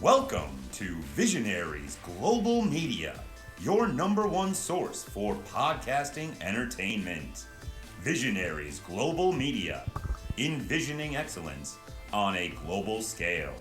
Welcome to Visionaries Global Media, your number one source for podcasting entertainment. Visionaries Global Media, envisioning excellence on a global scale.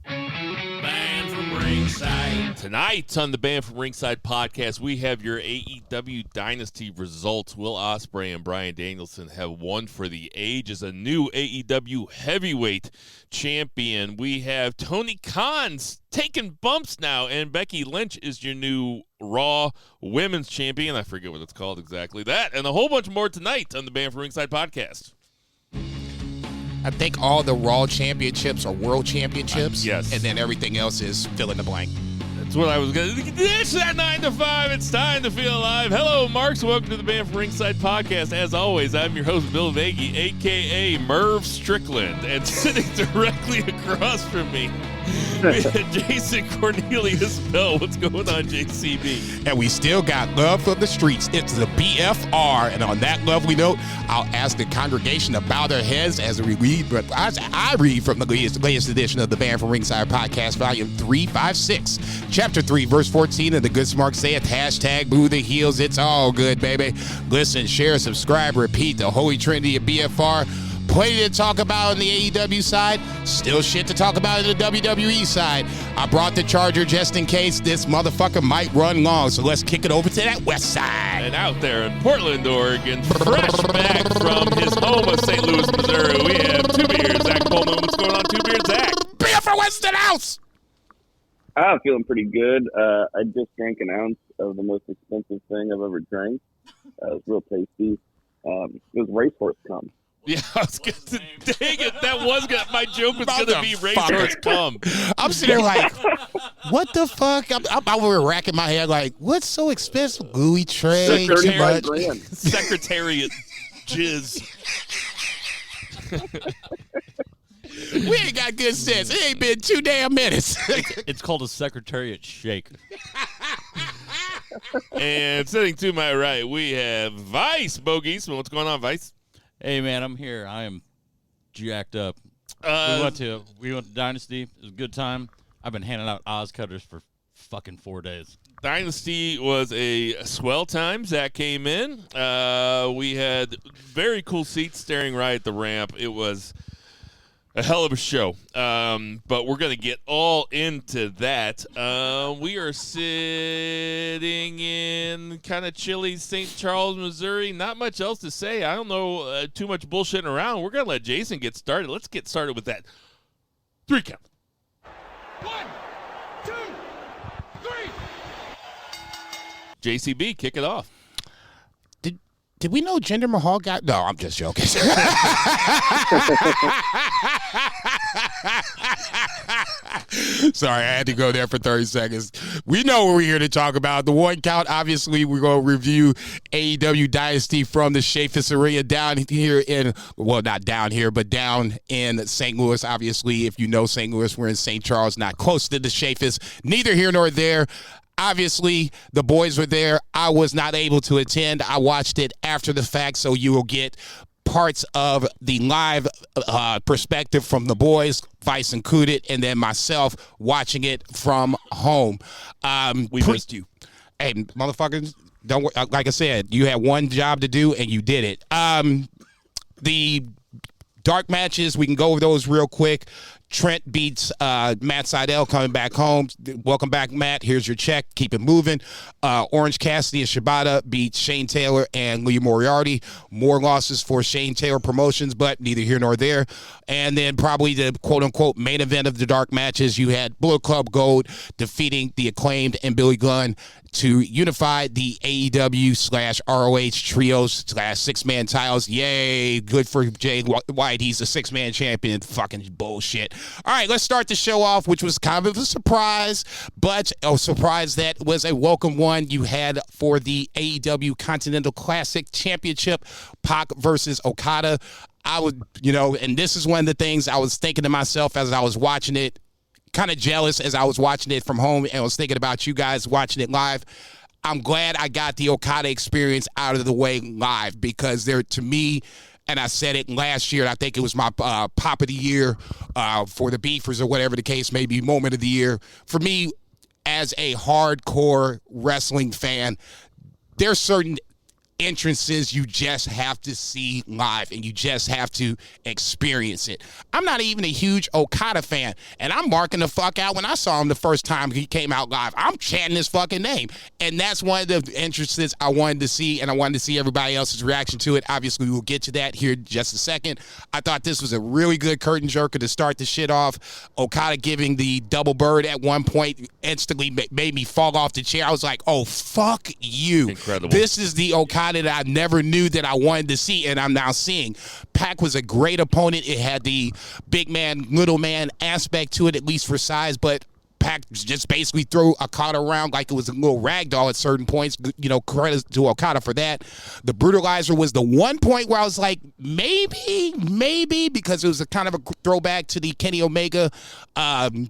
Band from Ringside. Tonight on the Band from Ringside podcast, we have your AEW Dynasty results. Will Ospreay and Bryan Danielson have won for the age as a new AEW heavyweight champion. We have Tony Khan's taking bumps now, and Becky Lynch is your new Raw Women's Champion. I forget what it's called exactly. That and a whole bunch more tonight on the Band from Ringside podcast. I think all the Raw championships are world championships. Yes. And then everything else is fill in the blank. That's what I was going to... It's that 9 to 5. It's time to feel alive. Hello, Marks. Welcome to the Band from Ringside podcast. As always, I'm your host, Bill Vagey, a.k.a. Merv Strickland. And sitting directly across from me, we have Jason Cornelius Bell. What's going on, JCB? And we still got love for the streets. It's the BFR. And on that lovely note, I'll ask the congregation to bow their heads as we read. But I read from the latest edition of the Band from Ringside podcast, volume 356, chapter 3, verse 14. And the good smart saith, hashtag boo the heels. It's all good, baby. Listen, share, subscribe, repeat. The holy trinity of BFR. Plenty to talk about on the AEW side. Still shit to talk about on the WWE side. I brought the charger just in case this motherfucker might run long. So let's kick it over to that west side. And out there in Portland, Oregon, fresh back from his home of St. Louis, Missouri, we have Two Beers, Zach Coleman. What's going on, Two Beers, Zach? Beer for Weston House! I'm feeling pretty good. I just drank an ounce of the most expensive thing I've ever drank. It was real tasty. It was racehorse cum. Yeah, I was going to, dang it, that was going to, my joke was going to be racehorse cum. I'm sitting there like, what the fuck? I was racking my head like, what's so expensive? Gooey tray, too much. Secretariat jizz. We ain't got good sense. It ain't been 2 damn minutes. It's called a Secretariat shake. And sitting to my right, we have Vice, Bo Geisman. What's going on, Vice? Hey, man, I'm here. I am jacked up. We went to Dynasty. It was a good time. I've been handing out Oz cutters for fucking 4 days. Dynasty was a swell time. Zach came in. We had very cool seats staring right at the ramp. It was a hell of a show, but we're going to get all into that. We are sitting in kind of chilly St. Charles, Missouri. Not much else to say. I don't know too much bullshitting around. We're going to let Jason get started. Let's get started with that 3 count. 1, 2, 3. JCB, kick it off. Did we know Jinder Mahal got... No, I'm just joking. Sorry, I had to go there for 30 seconds. We know what we're here to talk about. The 1 count, obviously, we're going to review AEW Dynasty from the Chaffetz Arena down here in... Well, not down here, but down in St. Louis. Obviously, if you know St. Louis, we're in St. Charles, not close to the Chaffetz. Neither here nor there. Obviously, the boys were there. I was not able to attend. I watched it after the fact, so you will get parts of the live perspective from the boys, Vice and Cooted, and then myself watching it from home. We missed you. Hey, motherfuckers, don't worry. Like I said, you had one job to do, and you did it. The dark matches, we can go over those real quick. Trent beats Matt Sydal coming back home. Welcome back, Matt. Here's your check. Keep it moving. Orange Cassidy and Shibata beat Shane Taylor and Lee Moriarty. More losses for Shane Taylor Promotions, but neither here nor there. And then probably the quote-unquote main event of the dark matches, you had Bullet Club Gold defeating the Acclaimed and Billy Gunn to unify the AEW/ROH trios/6-man titles. Yay, good for Jay White. He's a 6-man champion. Fucking bullshit. All right, let's start the show off, which was kind of a surprise, but a surprise that was a welcome one. You had for the AEW Continental Classic Championship, Pac versus Okada. I would, and this is one of the things I was thinking to myself as I was watching it, kind of jealous as I was watching it from home, and I was thinking about you guys watching it live. I'm glad I got the Okada experience out of the way live because to me, and I said it last year. I think it was my pop of the year for the Beefers or whatever the case may be, moment of the year. For me, as a hardcore wrestling fan, there's certain entrances you just have to see live and you just have to experience it. I'm not even a huge Okada fan, and I'm marking the fuck out when I saw him the first time he came out live. I'm chanting his fucking name, and that's one of the entrances I wanted to see, and I wanted to see everybody else's reaction to it. Obviously, we'll get to that here in just a second. I thought this was a really good curtain jerker to start the shit off. Okada giving the double bird at one point instantly made me fall off the chair. I was like, oh, fuck you. Incredible. This is the Okada that I never knew that I wanted to see, and I'm now seeing. Pac was a great opponent. It had the big man, little man aspect to it, at least for size, but Pac just basically threw Okada around like it was a little rag doll at certain points. You know, credit to Okada for that. The Brutalizer was the one point where I was like, maybe, because it was a kind of a throwback to the Kenny Omega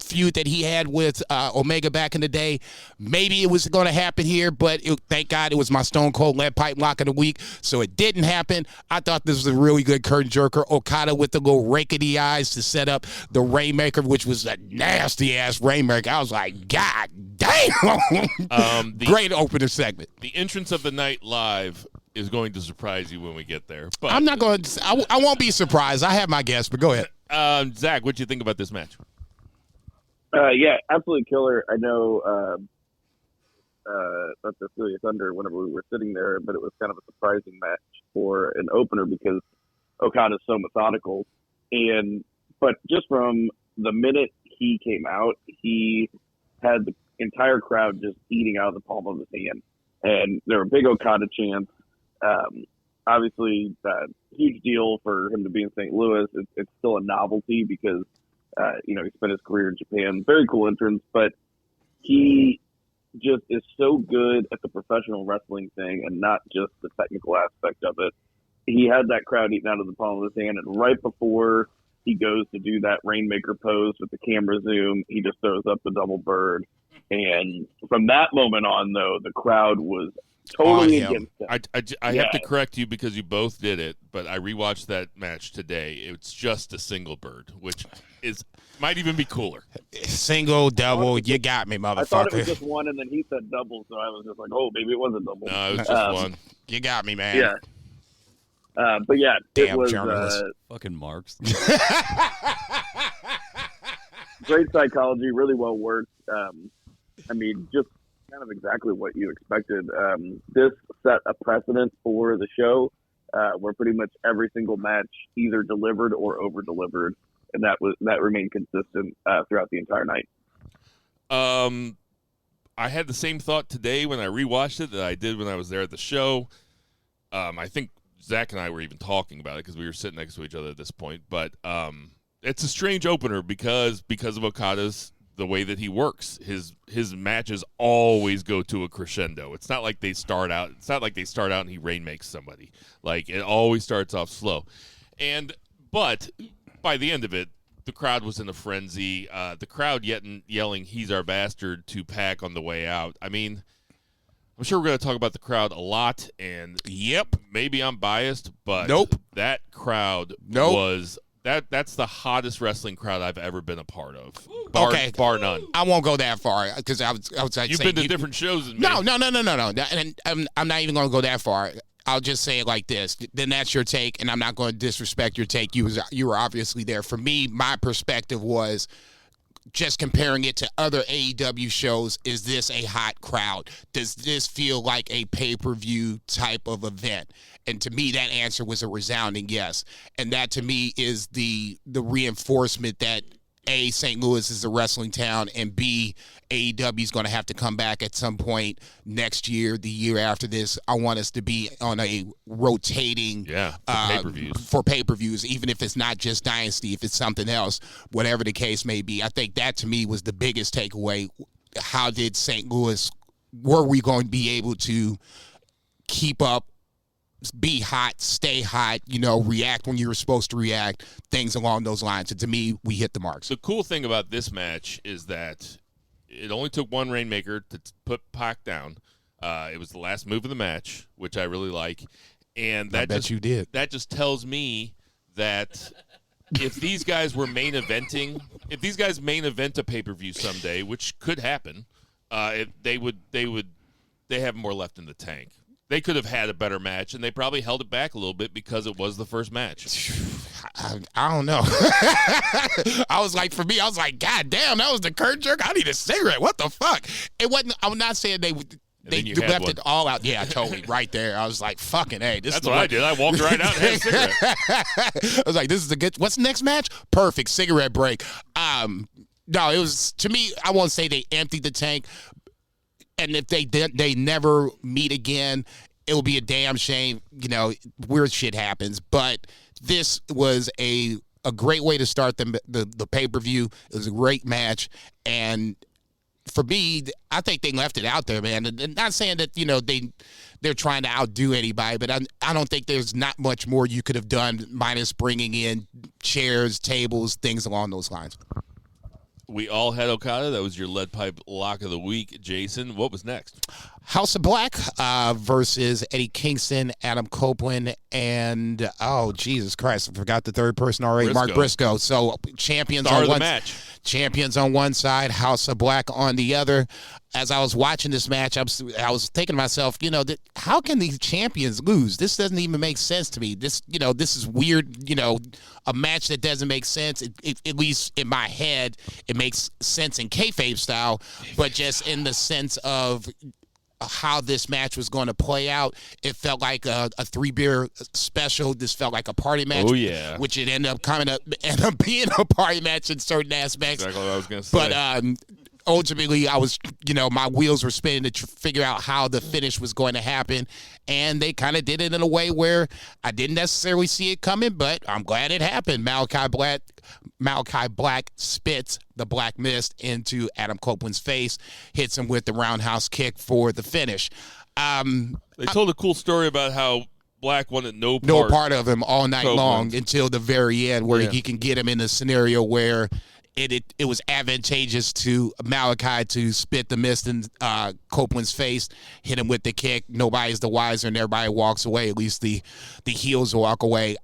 feud that he had with Omega back in the day. Maybe it was going to happen here, but thank God it was my Stone Cold Lead Pipe Lock of the week, so it didn't happen. I thought this was a really good curtain jerker. Okada with the little rake of the eyes to set up the Rainmaker, which was a nasty-ass Rainmaker. I was like, God damn. Great opener segment. The entrance of the night live is going to surprise you when we get there. But I'm not going to, I won't be surprised. I have my guess, but go ahead. Zach, what do you think about this match? Yeah, absolutely killer. I know not to steal your thunder whenever we were sitting there, but it was kind of a surprising match for an opener because Okada's so methodical. But just from the minute he came out, he had the entire crowd just eating out of the palm of his hand. And there were big Okada chants. Obviously, huge deal for him to be in St. Louis. It's still a novelty because, he spent his career in Japan. Very cool entrance, but he just is so good at the professional wrestling thing and not just the technical aspect of it. He had that crowd eating out of the palm of his hand, and right before he goes to do that Rainmaker pose with the camera zoom, he just throws up the double bird. And from that moment on, though, the crowd was totally against him. I have to correct you because you both did it, but I rewatched that match today. It's just a single bird, which might even be cooler. Single, double, you got me, motherfucker. I thought it was just one, and then he said double, so I was just like, oh, maybe it was a double. No, it was just one. You got me, man. Yeah. But yeah, damn, it was fucking marks. Great psychology, really well worked. Just kind of exactly what you expected. This set a precedent for the show, where pretty much every single match either delivered or over delivered, and that remained consistent throughout the entire night. I had the same thought today when I rewatched it that I did when I was there at the show. I think Zach and I were even talking about it because we were sitting next to each other at this point. But it's a strange opener because of Okada's the way that he works. His matches always go to a crescendo. It's not like they start out. It's not like they start out and he rainmakes somebody. Like it always starts off slow. But by the end of it, the crowd was in a frenzy. The crowd yelling "He's our bastard" to Pac on the way out. I mean, I'm sure we're going to talk about the crowd a lot, and maybe I'm biased, but that crowd was that's the hottest wrestling crowd I've ever been a part of. Bar none. I won't go that far because I was You've been to different shows than me. No. And I'm not even going to go that far. I'll just say it like this. Then that's your take, and I'm not going to disrespect your take. You were obviously there. For me, my perspective was just comparing it to other AEW shows. Is this a hot crowd? Does this feel like a pay-per-view type of event? And to me, that answer was a resounding yes. And that to me is the reinforcement that A, St. Louis is a wrestling town, and B, AEW is going to have to come back at some point next year, the year after this. I want us to be on a rotating for pay-per-views, even if it's not just Dynasty, if it's something else, whatever the case may be. I think that to me was the biggest takeaway. How did St. Louis, were we going to be able to keep up, be hot, stay hot, react when you were supposed to react, things along those lines. And to me, we hit the marks. The cool thing about this match is that it only took one Rainmaker to put Pac down. It was the last move of the match, which I really like. And I bet you did. That just tells me that if these guys were main event a pay-per-view someday, which could happen, they have more left in the tank. They could have had a better match, and they probably held it back a little bit because it was the first match. I don't know. I was like, for me, I was like, God damn, that was the curtain jerk. I need a cigarette. What the fuck? It wasn't. I'm not saying they left it all out. Yeah, totally. Right there. I was like, fucking hey. That's what I did. I walked right out and had a cigarette. I was like, this is a good. What's the next match? Perfect cigarette break. No, it was, to me, I won't say they emptied the tank. And if they never meet again, it will be a damn shame. Weird shit happens. But this was a great way to start the pay-per-view. It was a great match. And for me, I think they left it out there, man. And not saying that, they're trying to outdo anybody, but I don't think there's not much more you could have done minus bringing in chairs, tables, things along those lines. We all had Okada. That was your lead pipe lock of the week. Jason, what was next? House of Black versus Eddie Kingston, Adam Copeland, and, oh, Jesus Christ, I forgot the third person already, Mark Briscoe. So champions champions on one side, House of Black on the other. As I was watching this match, I was thinking to myself, how can these champions lose? This doesn't even make sense to me. This is weird, a match that doesn't make sense. At least in my head, it makes sense in kayfabe style, but just in the sense of how this match was going to play out, it felt like a 3-beer special. This felt like a party match. Oh, yeah. Which it ended up being a party match in certain aspects. Exactly what I was going to say. But ultimately, I was, my wheels were spinning to figure out how the finish was going to happen. And they kind of did it in a way where I didn't necessarily see it coming, but I'm glad it happened. Malachi Black spits the black mist into Adam Copeland's face, hits him with the roundhouse kick for the finish. They told a cool story about how Black wanted no part of him all night long until the very end, where he can get him in a scenario where it was advantageous to Malachi to spit the mist in Copeland's face, hit him with the kick. Nobody's the wiser, and everybody walks away. At least the heels walk away.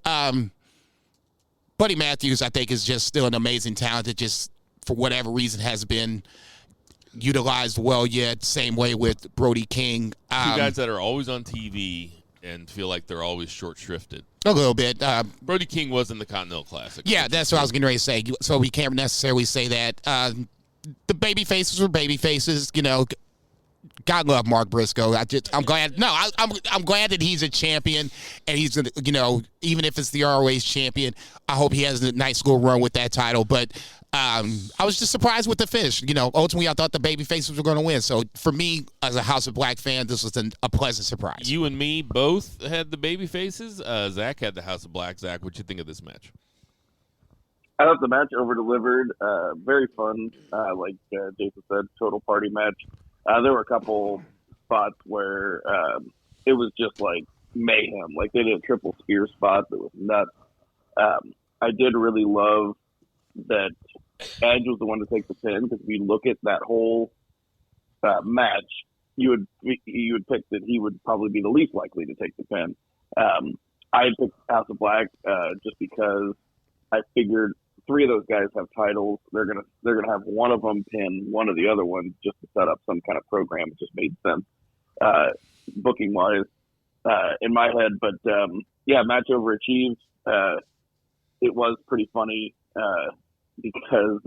Buddy Matthews, I think, is just still an amazing talent that just, for whatever reason, has been utilized well yet. Same way with Brody King. Two guys that are always on TV and feel like they're always short-shrifted. A little bit. Brody King was in the Continental Classic. Yeah, that's what I was getting ready to say. So we can't necessarily say that. The baby faces were baby faces. God love Mark Briscoe. I'm glad. No, I'm glad that he's a champion, and he's even if it's the ROH champion, I hope he has a nice little run with that title. But I was just surprised with the finish. Ultimately, I thought the baby faces were going to win. So for me, as a House of Black fan, this was a pleasant surprise. You and me both had the baby faces. Zach had the House of Black. Zach, what'd you think of this match? I thought the match over-delivered. Very fun. Like Jason said, total party match. There were a couple spots where it was just like mayhem. Like they did a triple spear spot that was nuts. I did really love that Edge was the one to take the pin, because if you look at that whole match, you would pick that he would probably be the least likely to take the pin. I had picked House of Black just because I figured 3 of those guys have titles. They're gonna have one of them pin one of the other ones just to set up some kind of program. It just made sense booking wise in my head. But match overachieved. It was pretty funny because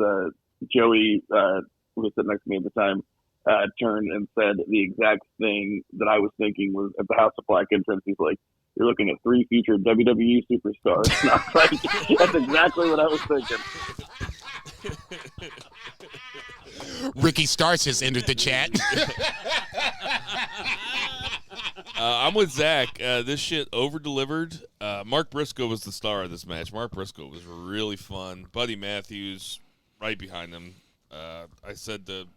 Joey, who was sitting next to me at the time, turned and said the exact thing that I was thinking was at the House of Black entrance. He's like, "You're looking at 3 future WWE superstars." And I was like, that's exactly what I was thinking. Ricky Starks has entered the chat. I'm with Zach. This shit over-delivered. Mark Briscoe was the star of this match. Mark Briscoe was really fun. Buddy Matthews right behind him. I said to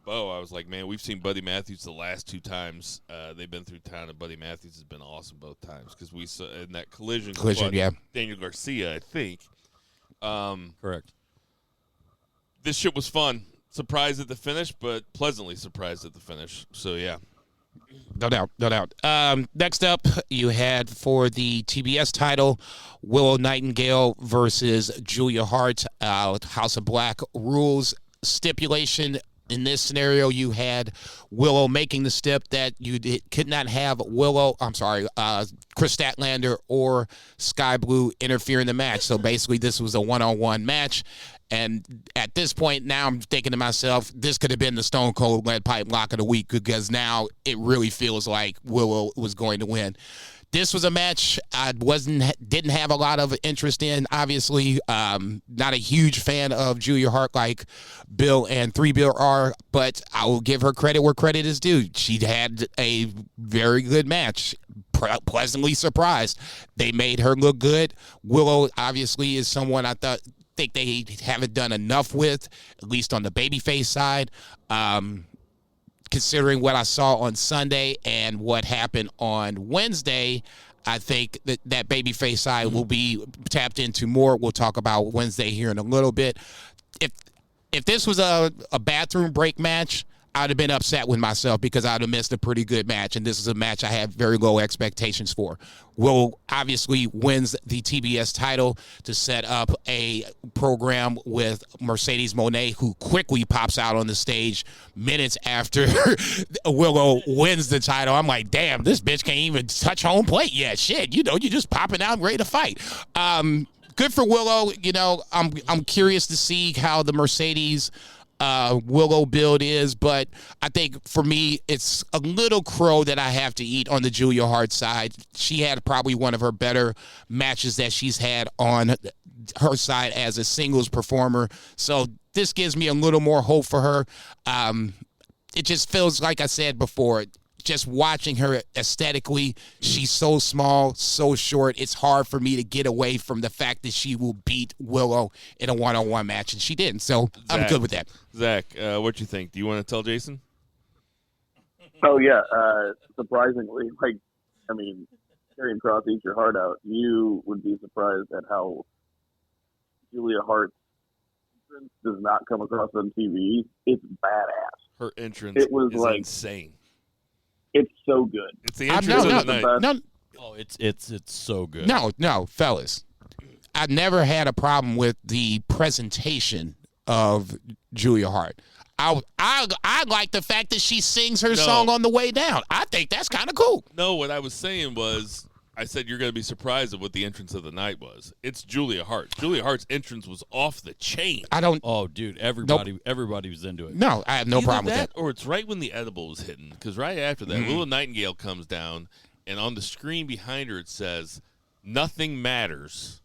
Bo, I was like, man, we've seen Buddy Matthews the last 2 times they've been through town, and Buddy Matthews has been awesome both times, because we saw in that collision yeah. Daniel Garcia, I think. Correct. This shit was fun. Surprised at the finish, but pleasantly surprised at the finish. So, yeah. No doubt, no doubt. Next up, you had for the TBS title, Willow Nightingale versus Julia Hart. House of Black rules stipulation. In this scenario, you had Willow making the step that you could not have Chris Statlander or Sky Blue interfere in the match. So basically, this was a one-on-one match. And at this point, now I'm thinking to myself, this could have been the Stone Cold Lead Pipe Lock of the Week, because now it really feels like Willow was going to win. This was a match I didn't have a lot of interest in. Obviously, not a huge fan of Julia Hart like Bill and 3 Bill are, but I will give her credit where credit is due. She had a very good match. Pleasantly surprised. They made her look good. Willow obviously is someone I think they haven't done enough with, at least on the babyface side. Considering what I saw on Sunday and what happened on Wednesday, I think that babyface side will be tapped into more. We'll talk about Wednesday here in a little bit. If this was a bathroom break match, I'd have been upset with myself because I'd have missed a pretty good match, and this is a match I have very low expectations for. Will obviously wins the TBS title to set up a program with Mercedes Moné, who quickly pops out on the stage minutes after Willow wins the title. I'm like, damn, this bitch can't even touch home plate yet. Shit, you're just popping out and ready to fight. Good for Willow. I'm curious to see how the Mercedes Willow build is, but I think for me it's a little crow that I have to eat on the Julia Hart side. She had probably one of her better matches that she's had on her side as a singles performer, so this gives me a little more hope for her. It just feels like I said before, just watching her aesthetically, she's so small, so short. It's hard for me to get away from the fact that she will beat Willow in a one-on-one match, and she didn't. So I'm good with that. Zach, what you think? Do you want to tell Jason? Oh yeah, surprisingly, Karrion Kross, eat your heart out. You would be surprised at how Julia Hart's entrance does not come across on TV. It's badass. Her entrance is insane. It's so good. It's the entrance of the night. No. Oh, it's so good. No, fellas. I never had a problem with the presentation of Julia Hart. I like the fact that she sings her song on the way down. I think that's kind of cool. No, what I was saying was, I said you're going to be surprised at what the entrance of the night was. It's Julia Hart. Julia Hart's entrance was off the chain. Oh, dude, everybody was into it. No, I have no problem with that. Or it's right when the edible was hitting, because right after that, Willow Nightingale comes down, and on the screen behind her it says, "Nothing matters,"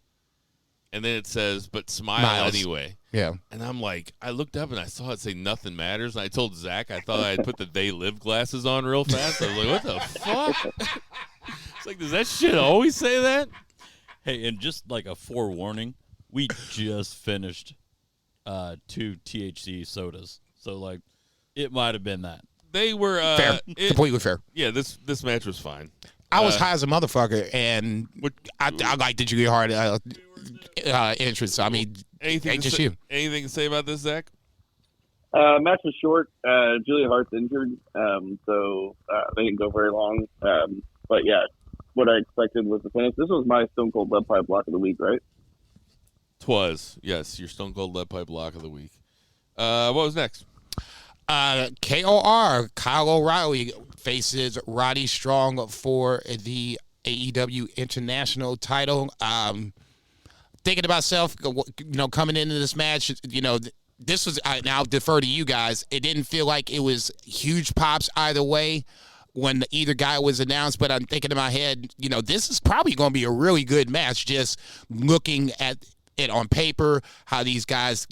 and then it says, "But smile anyway." Yeah. And I'm like, I looked up and I saw it say "Nothing matters," and I told Zach I thought I'd put the "They Live" glasses on real fast. I was like, what the fuck? It's like, does that shit always say that? Hey, and just like a forewarning, we just finished 2 THC sodas. So, it might have been that. They were fair. Completely fair. Yeah, this match was fine. I was high as a motherfucker, and I like the Julia Hart entrance. I mean, anything to say about this, Zach? Match was short. Julia Hart's injured, so they didn't go very long. But yeah, what I expected was the finish. This was my Stone Cold Lead Pipe Block of the Week, right? Twas, yes, your Stone Cold Lead Pipe Block of the Week. What was next? KOR, Kyle O'Reilly faces Roddy Strong for the AEW International title. Thinking to myself, coming into this match, this was, I'll defer to you guys. It didn't feel like it was huge pops either way when either guy was announced, but I'm thinking in my head, this is probably going to be a really good match, just looking at it on paper, how these guys,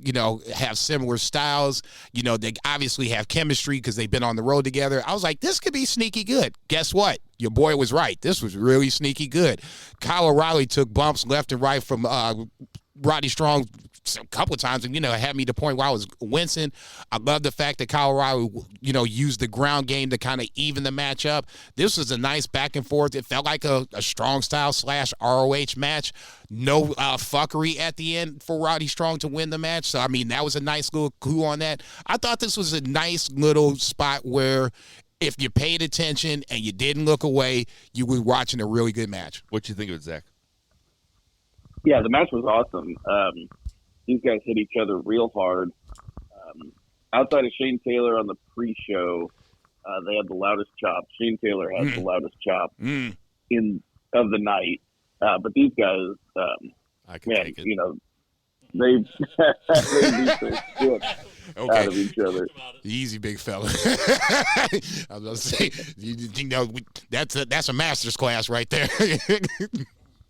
have similar styles. They obviously have chemistry because they've been on the road together. I was like, this could be sneaky good. Guess what? Your boy was right. This was really sneaky good. Kyle O'Reilly took bumps left and right from Roddy Strong a couple of times, and had me to the point where I was wincing. I love the fact that Kyle O'Reilly, used the ground game to kind of even the match up. This was a nice back and forth. It felt like a strong style / ROH match. No fuckery at the end for Roddy Strong to win the match. So, that was a nice little coup on that. I thought this was a nice little spot where if you paid attention and you didn't look away, you were watching a really good match. What you think of it, Zach? Yeah, the match was awesome. These guys hit each other real hard. Outside of Shane Taylor on the pre-show, they had the loudest chop. Shane Taylor had the loudest chop of the night. But these guys, I can take it. You know, they beat the shit out of each other. Easy, big fella. I was going to say, you know, that's a master's class right there.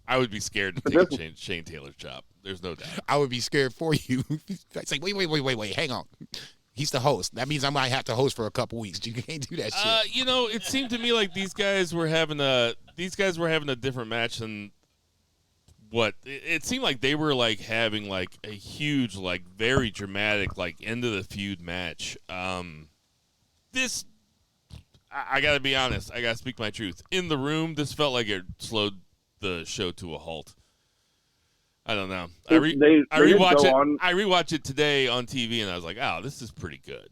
I would be scared to take Shane Taylor's chop. There's no doubt. I would be scared for you. I'd say, wait, hang on. He's the host. That means I might have to host for a couple weeks. You can't do that shit. You know, it seemed to me like these guys were having a different match than what it seemed like. They were like having like a huge, like very dramatic, like end of the feud match. This, I gotta be honest. I gotta speak my truth. In the room, this felt like it slowed the show to a halt. I don't know. I rewatched it today on TV, and I was like, "Oh, this is pretty good."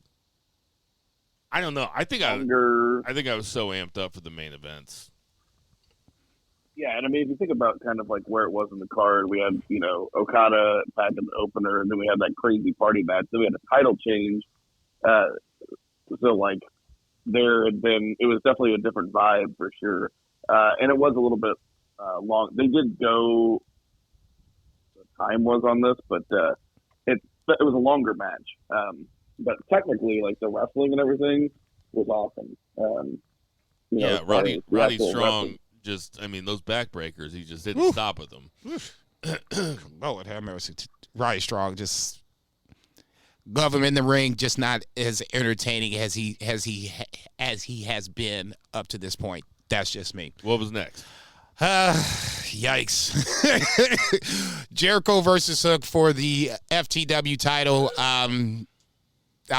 I don't know. I think I was so amped up for the main events. Yeah, and I mean, if you think about kind of like where it was in the card, we had, you know, Okada back in the opener, and then we had that crazy party match. Then we had a title change. So like, it was definitely a different vibe for sure, and it was a little bit long. They did go. Time was on this, but it was a longer match. But technically, like the wrestling and everything was awesome. Roddy Strong just, I mean, those backbreakers, he just didn't stop with them. Lord have mercy. Roddy Strong, just love him in the ring, just not as entertaining as he has been up to this point. That's just me. What was next? Yikes. Jericho versus Hook for the FTW title. I'll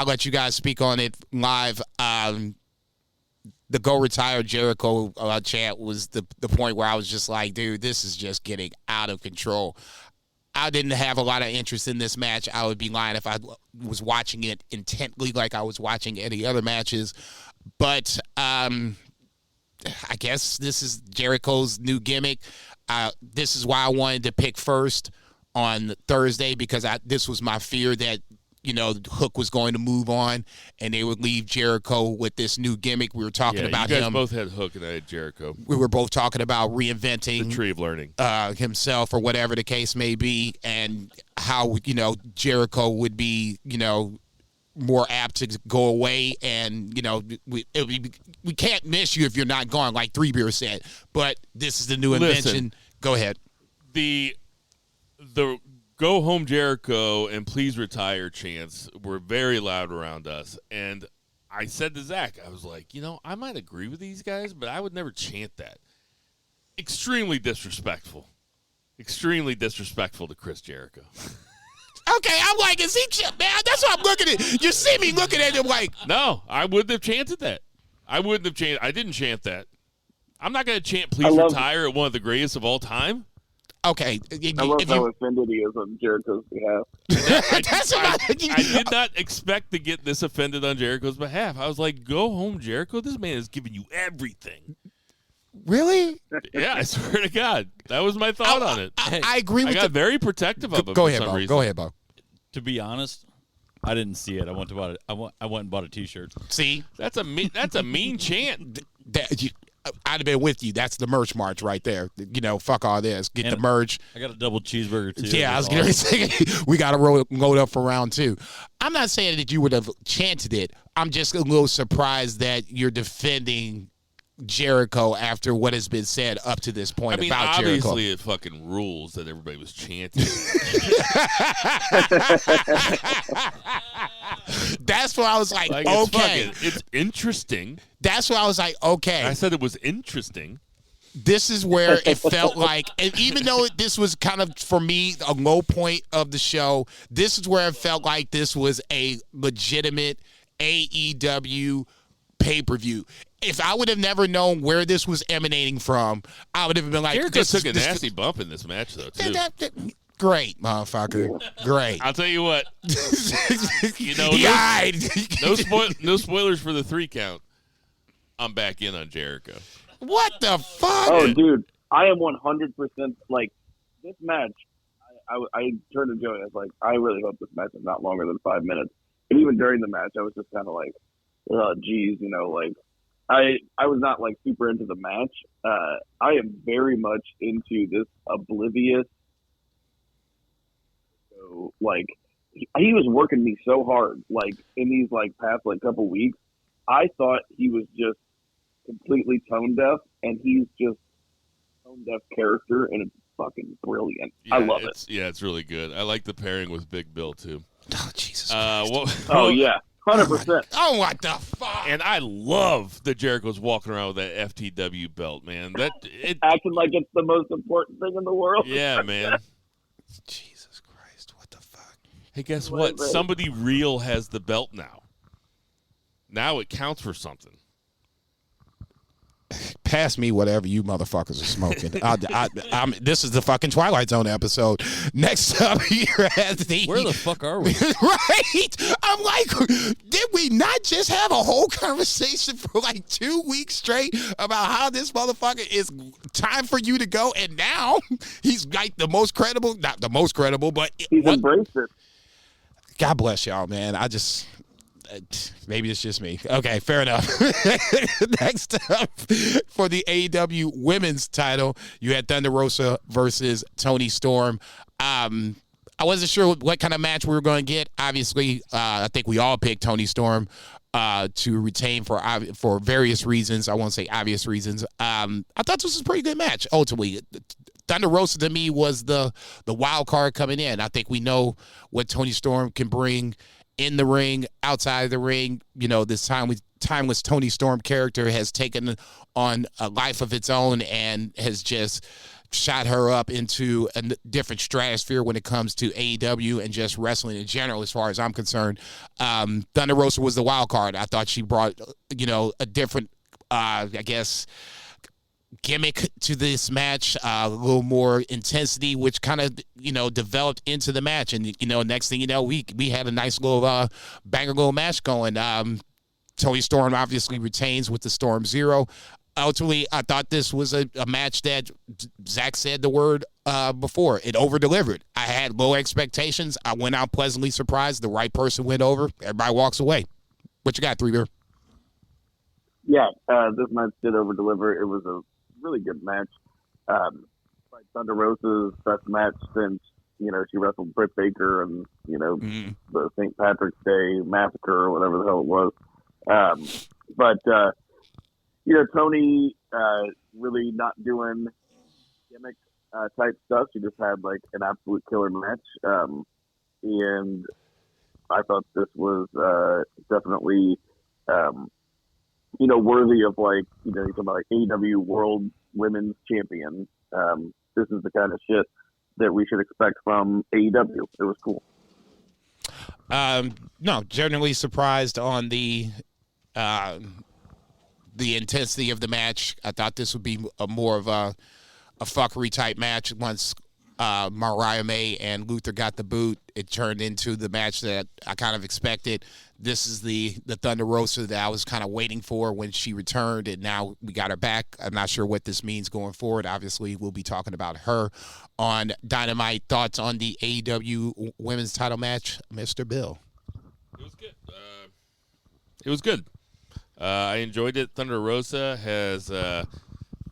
let you guys speak on it live. The Go Retire Jericho chant was the point where I was just like, dude, this is just getting out of control. I didn't have a lot of interest in this match. I would be lying if I was watching it intently like I was watching any other matches. But I guess this is Jericho's new gimmick. This is why I wanted to pick first on Thursday, because this was my fear that, you know, Hook was going to move on and they would leave Jericho with this new gimmick. We were talking about you guys him. Both had Hook and I had Jericho. We were both talking about reinventing the tree of learning himself or whatever the case may be, and how, you know, Jericho would be, you know, more apt to go away, and, you know, we can't miss you if you're not gone, like Three Beer said. But this is the new invention. Go ahead. The Go Home Jericho and Please Retire chants were very loud around us, and I said to Zach, I was like, you know, I might agree with these guys, but I would never chant that. Extremely disrespectful to Chris Jericho. Okay, I'm like, is he man? That's what I'm looking at. You see me looking at him like, no, I wouldn't have chanted that. I didn't chant that. I'm not going to chant Please Retire at one of the greatest of all time. Okay. I love how offended he is on Jericho's behalf. I did not expect to get this offended on Jericho's behalf. I was like, Go Home Jericho? This man is giving you everything. Really? Yeah, I swear to God. That was my thought on it. I agree with you. I got very protective of him Go for ahead, some Bo. reason. Go ahead, Bo. To be honest, I didn't see it. I went and bought a T-shirt. See? That's a mean chant. I'd have been with you. That's the merch march right there. You know, fuck all this. Get the merch. I got a double cheeseburger, too. Yeah, I was going to say, we got to load up for round two. I'm not saying that you would have chanted it. I'm just a little surprised that you're defending Jericho after what has been said up to this point about Jericho. Obviously it fucking rules that everybody was chanting. That's why I was like okay. It's interesting. That's why I was like, okay. I said it was interesting. This is where it felt like, and even though this was kind of, for me, a low point of the show, this is where it felt like this was a legitimate AEW pay-per-view. If I would have never known where this was emanating from, I would have been like, Jericho took a nasty bump in this match, though, too. Great, motherfucker. Great. I'll tell you what. You know, he died. no spoilers for the 3 count. I'm back in on Jericho. What the fuck? Oh, dude, I am 100% like this match. I turned to Joey. I was like, I really hope this match is not longer than 5 minutes. And even during the match, I was just kind of like, oh, geez, like I was not like super into the match. I am very much into this oblivious. So like he was working me so hard, like in these like past like couple weeks. I thought he was just completely tone deaf, and he's just tone deaf character, and it's fucking brilliant. Yeah, I love it. Yeah, it's really good. I like the pairing with Big Bill too. Oh, Jesus Christ. Oh yeah, 100%. Oh, what the fuck? And I love that Jericho's walking around with that FTW belt, man. Acting like it's the most important thing in the world. Yeah, man. Jesus Christ, what the fuck? Hey, guess what? Somebody real has the belt now. Now it counts for something. Pass me whatever you motherfuckers are smoking. This is the fucking Twilight Zone episode. Next up here at the... Where the fuck are we? Right? I'm like, did we not just have a whole conversation for like 2 weeks straight about how this motherfucker is time for you to go, and now he's like the most credible, not the most credible, but... He's embraced it. God bless y'all, man. I just... maybe it's just me. Okay, fair enough. Next up for the AEW women's title, you had Thunder Rosa versus Toni Storm. I wasn't sure what kind of match we were going to get. Obviously, I think we all picked Toni Storm to retain for various reasons. I won't say obvious reasons. I thought this was a pretty good match, ultimately. Thunder Rosa, to me, was the wild card coming in. I think we know what Toni Storm can bring in the ring, outside of the ring. This timeless Toni Storm character has taken on a life of its own and has just shot her up into a different stratosphere when it comes to AEW and just wrestling in general, as far as I'm concerned. Thunder Rosa was the wild card. I thought she brought, a different, gimmick to this match, a little more intensity, which kind of developed into the match, and next thing you know, we had a nice little banger little match going. Toni Storm obviously retains with the Storm Zero. Ultimately, I thought this was a match that Zach said the word before. It over-delivered. I had low expectations. I went out pleasantly surprised. The right person went over. Everybody walks away. What you got, Three Bear? Yeah, this match did over-deliver. It was a really good match. Thunder Rosa's best match since she wrestled Britt Baker and the St. Patrick's Day Massacre or whatever the hell it was. Toni really not doing gimmick type stuff. She just had like an absolute killer match, and I thought this was definitely worthy of like, you're talking about like AEW World Women's Champion. This is the kind of shit that we should expect from AEW. It was cool. No, generally surprised on the intensity of the match. I thought this would be more of a fuckery type match. Once Mariah May and Luther got the boot, it turned into the match that I kind of expected. This is the Thunder Rosa that I was kind of waiting for when she returned, and now we got her back. I'm not sure what this means going forward. Obviously, we'll be talking about her on Dynamite. Thoughts on the AEW women's title match, Mr. Bill? It was good. I enjoyed it. Thunder Rosa has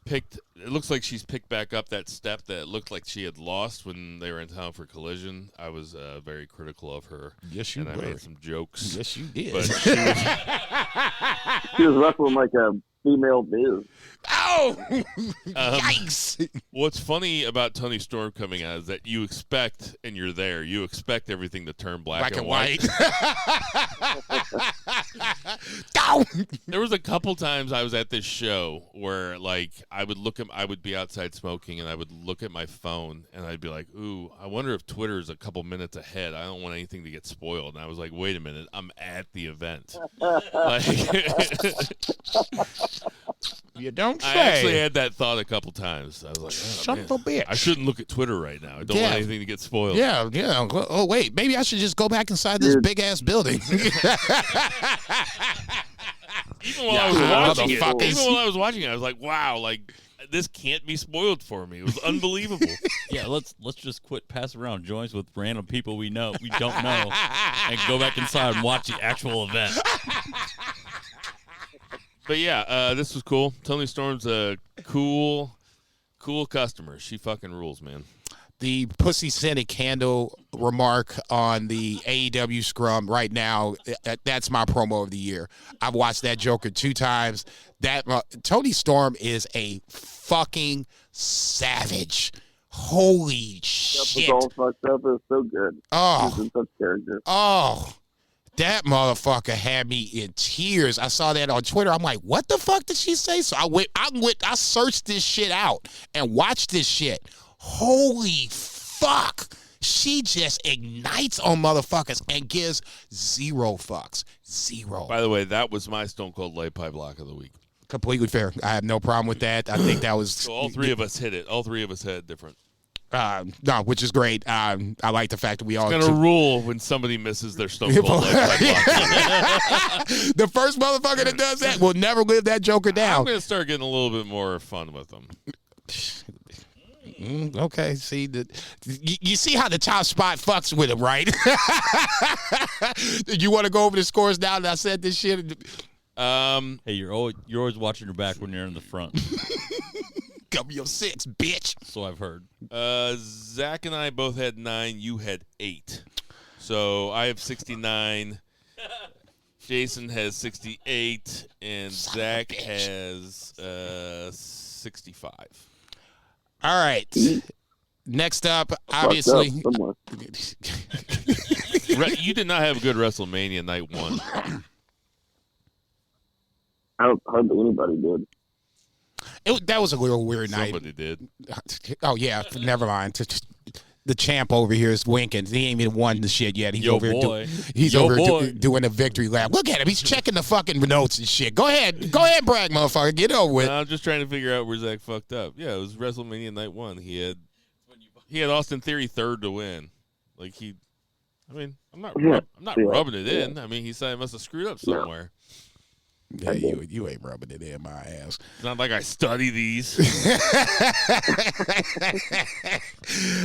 picked. It looks like she's picked back up that step that looked like she had lost when they were in town for Collision. I was very critical of her. Yes, you were. I made some jokes. Yes, you did. But she was wrestling like a female Biz. Oh, yikes! What's funny about Toni Storm coming out is that you expect, and you're there, you expect everything to turn black and white. There was a couple times I was at this show where, like, I would be outside smoking, and I would look at my phone, and I'd be like, ooh, I wonder if Twitter's a couple minutes ahead. I don't want anything to get spoiled. And I was like, wait a minute, I'm at the event. You don't say. I actually had that thought a couple times. I was like, son of a bitch. I shouldn't look at Twitter right now. I don't want anything to get spoiled. Yeah. Oh, wait. Maybe I should just go back inside this big-ass building. Even while I was watching it, I was like, wow, like this can't be spoiled for me. It was unbelievable. Yeah, let's just quit passing around joints with random people we don't know, and go back inside and watch the actual event. But yeah, this was cool. Toni Storm's a cool customer. She fucking rules, man. The pussy scented candle remark on the AEW scrum right now, that's my promo of the year. I've watched that Joker 2 times. That Toni Storm is a fucking savage. Holy shit. It's all fucked up. It's so good. Oh. She's in such character. Oh. That motherfucker had me in tears. I saw that on Twitter. I'm like, what the fuck did she say? So I searched this shit out and watched this shit. Holy fuck. She just ignites on motherfuckers and gives 0 fucks. 0. By the way, that was my Stone Cold Light Pie block of the week. Completely fair. I have no problem with that. I think that was... So all 3 of us hit it. All 3 of us had different. No, which is great. I like the fact that we all... It's going to rule when somebody misses their Stone Cold Light Pie block. The first motherfucker that does that will never live that Joker down. I'm going to start getting a little bit more fun with them. Okay, see you see how the top spot fucks with him, right? You want to go over the scores now that I said this shit? Hey, you're always watching your back when you're in the front. Cover your 6, bitch. So I've heard. Zach and I both had 9. You had 8. So I have 69. Jason has 68, and Zach has 65. All right. Next up, obviously. You did not have a good WrestleMania night 1. Hardly anybody did. That was a little weird night. Somebody did. Oh, yeah. Never mind. The champ over here is winking. He ain't even won the shit yet. He's over here doing a victory lap. Look at him. He's checking the fucking notes and shit. Go ahead, brag, motherfucker. Get over with. I'm just trying to figure out where Zach fucked up. Yeah, it was WrestleMania night 1. He had Austin Theory 3rd to win. Like I'm not rubbing it in. I mean, he said I must have screwed up somewhere. Yeah, you ain't rubbing it in my ass. It's not like I study these.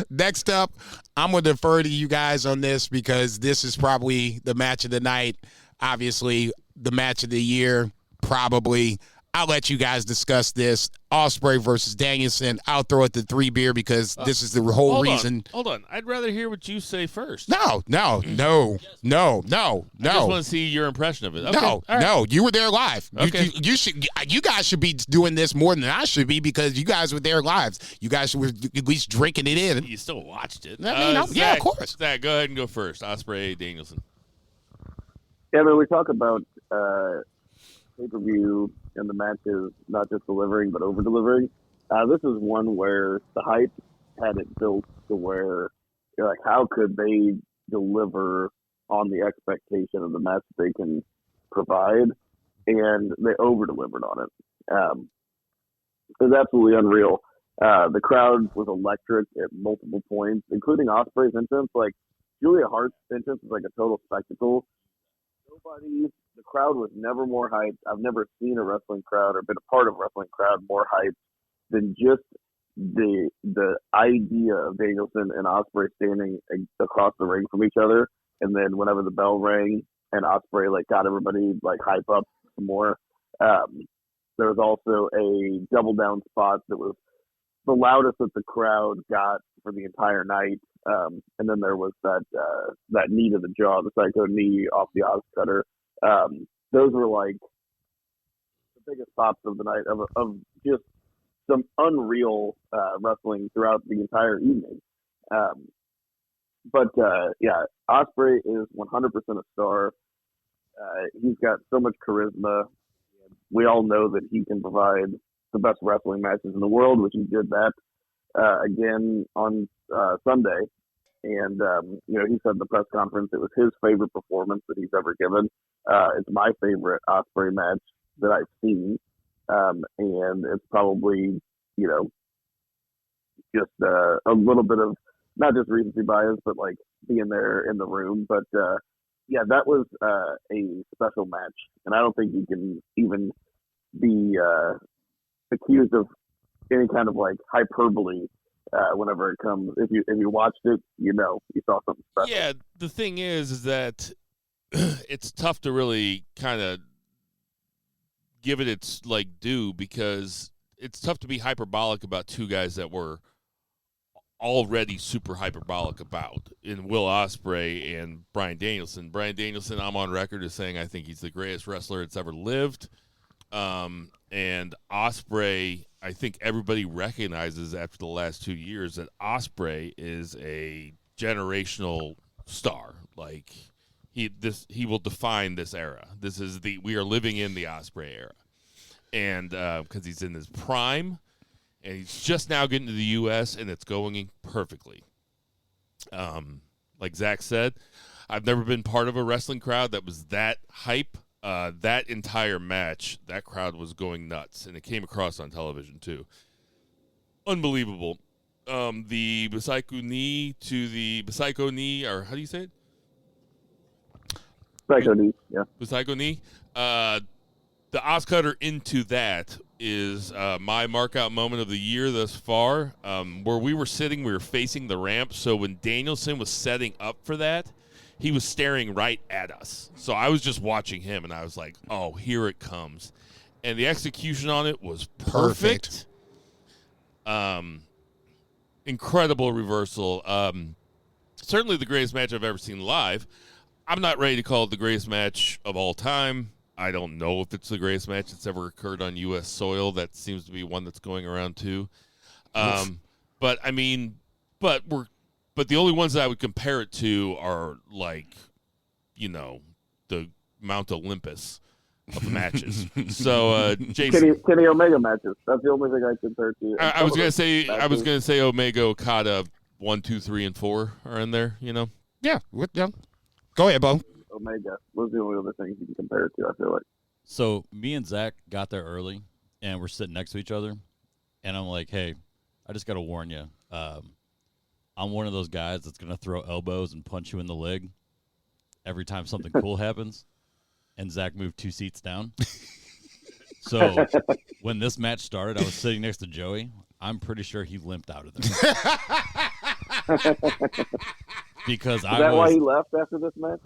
Next up, I'm going to defer to you guys on this because this is probably the match of the night. Obviously, the match of the year, probably. I'll let you guys discuss this. Ospreay versus Danielson. I'll throw it to 3 beer because this is the whole reason. Hold on. I'd rather hear what you say first. No. I just want to see your impression of it. Okay. No. You were there live. Okay. You guys should be doing this more than I should be because you guys were there live. You guys were at least drinking it in. You still watched it. Zach, yeah, of course. Zach, go ahead and go first. Ospreay, Danielson. Yeah, we talk about pay-per-view and the matches not just delivering but over-delivering. This is one where the hype had it built to where you're like, how could they deliver on the expectation of the match they can provide? And they over-delivered on it. It was absolutely unreal. The crowd was electric at multiple points, including Ospreay's entrance. Like, Julia Hart's entrance was like a total spectacle. The crowd was never more hyped. I've never seen a wrestling crowd or been a part of a wrestling crowd more hyped than just the idea of Danielson and Ospreay standing across the ring from each other. And then whenever the bell rang and Ospreay got everybody hype up some more. There was also a double down spot that was the loudest that the crowd got for the entire night. And then there was that knee to the jaw, the psycho knee off the Oz cutter. Those were the biggest pops of the night of just some unreal wrestling throughout the entire evening. But Ospreay is 100% a star. He's got so much charisma. We all know that he can provide the best wrestling matches in the world, which he did that again on Sunday. And, he said in the press conference it was his favorite performance that he's ever given. It's my favorite Ospreay match that I've seen. And it's probably, just a little bit of not just recency bias, but being there in the room. But that was a special match, and I don't think you can even be accused of any kind of like hyperbole whenever it comes. If you watched it, you saw something special. Yeah, the thing is that it's tough to really kind of give it its like due, because it's tough to be hyperbolic about two guys that were already super hyperbolic about, in Will Ospreay and Bryan Danielson. Bryan Danielson, I'm on record as saying I think he's the greatest wrestler that's ever lived. And Ospreay, I think everybody recognizes after the last 2 years that Ospreay is a generational star. Like he will define this era. We are living in the Ospreay era, and because he's in his prime. And he's just now getting to the U.S., and it's going perfectly. Like Zach said, I've never been part of a wrestling crowd that was that hype. That entire match, that crowd was going nuts, and it came across on television, too. Unbelievable. The Bisaiko knee, or how do you say it? Bisaiko knee, yeah. Bisaiko knee. The Oscutter into that is my mark-out moment of the year thus far. Where we were sitting, we were facing the ramp, so when Danielson was setting up for that, he was staring right at us. So I was just watching him, and I was like, oh, here it comes. And the execution on it was perfect. Incredible reversal. Certainly the greatest match I've ever seen live. I'm not ready to call it the greatest match of all time. I don't know if it's the greatest match that's ever occurred on U.S. soil. That seems to be one that's going around too. But I mean, but the only ones that I would compare it to are like, the Mount Olympus of the matches. So, Jason, Kenny Omega matches. That's the only thing I compare it to. I was gonna say Omega, Okada 1, 2, 3, and 4 are in there. Yeah. Go ahead, Bo. Omega was the only other thing you can compare it to, I feel like. So me and Zach got there early, and we're sitting next to each other, and I'm like, hey, I just got to warn you. I'm one of those guys that's going to throw elbows and punch you in the leg every time something cool happens. And Zach moved 2 seats down. So when this match started, I was sitting next to Joey. I'm pretty sure he limped out of there. Because Is that why he left after this match?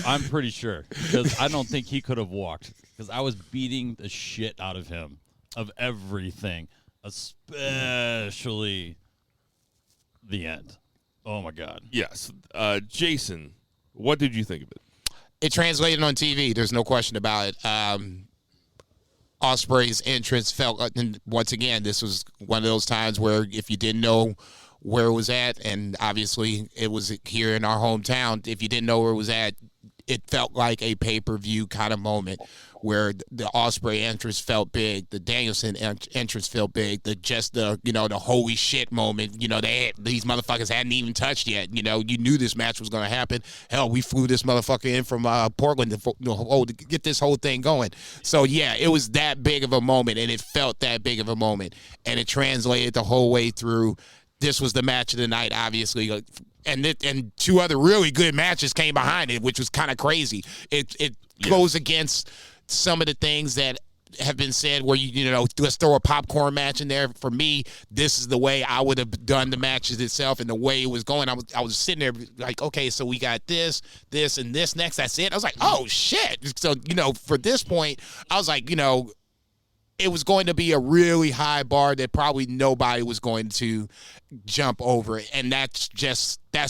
I'm pretty sure, because I don't think he could have walked, because I was beating the shit out of him of everything, especially the end. Oh my God. Yes. Jason, what did you think of it? It translated on TV. There's no question about it. Ospreay's entrance felt, and once again, this was one of those times where if you didn't know where it was at, and obviously it was here in our hometown, if you didn't know where it was at, it felt like a pay-per-view kind of moment where the Ospreay entrance felt big, the Danielson entrance felt big, the holy shit moment, these motherfuckers hadn't even touched yet, you knew this match was going to happen. Hell, we flew this motherfucker in from Portland to get this whole thing going. So yeah, it was that big of a moment, and it felt that big of a moment, and it translated the whole way through. This was the match of the night, obviously, and 2 other really good matches came behind it, which was kind of crazy. It goes against some of the things that have been said where let's throw a popcorn match in there. For me, this is the way I would have done the matches itself, and the way it was going. I was sitting there like, okay, so we got this, and this next. That's it. I was like, oh shit. So for this point, I was like, it was going to be a really high bar that probably nobody was going to jump over. And that's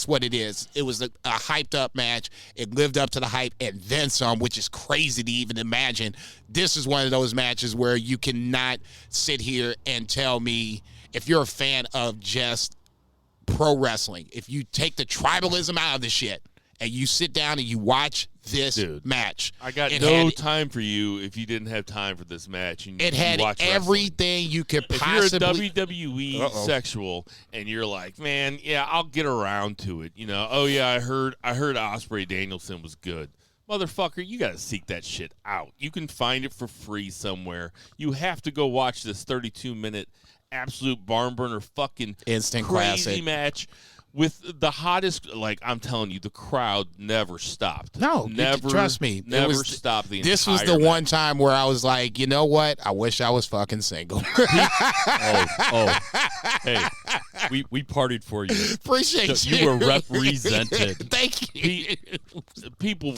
what it is. It was a hyped up match. It lived up to the hype and then some, which is crazy to even imagine. This is one of those matches where you cannot sit here and tell me, if you're a fan of just pro wrestling, if you take the tribalism out of the shit and you sit down and you watch this match. I got no time for you if you didn't have time for this match. And it had everything you could possibly. If you're a WWE sexual and you're like, man, yeah, I'll get around to it. Oh yeah, I heard Ospreay Danielson was good. Motherfucker, you got to seek that shit out. You can find it for free somewhere. You have to go watch this 32-minute absolute barn burner fucking instant crazy classic match with the hottest, like I'm telling you, the crowd never stopped. No, never. Trust me. Never stopped the This entire was the one match. time where I was like, you know what? I wish I was fucking single. Hey, we partied for you. Appreciate you. You were represented. Thank you. People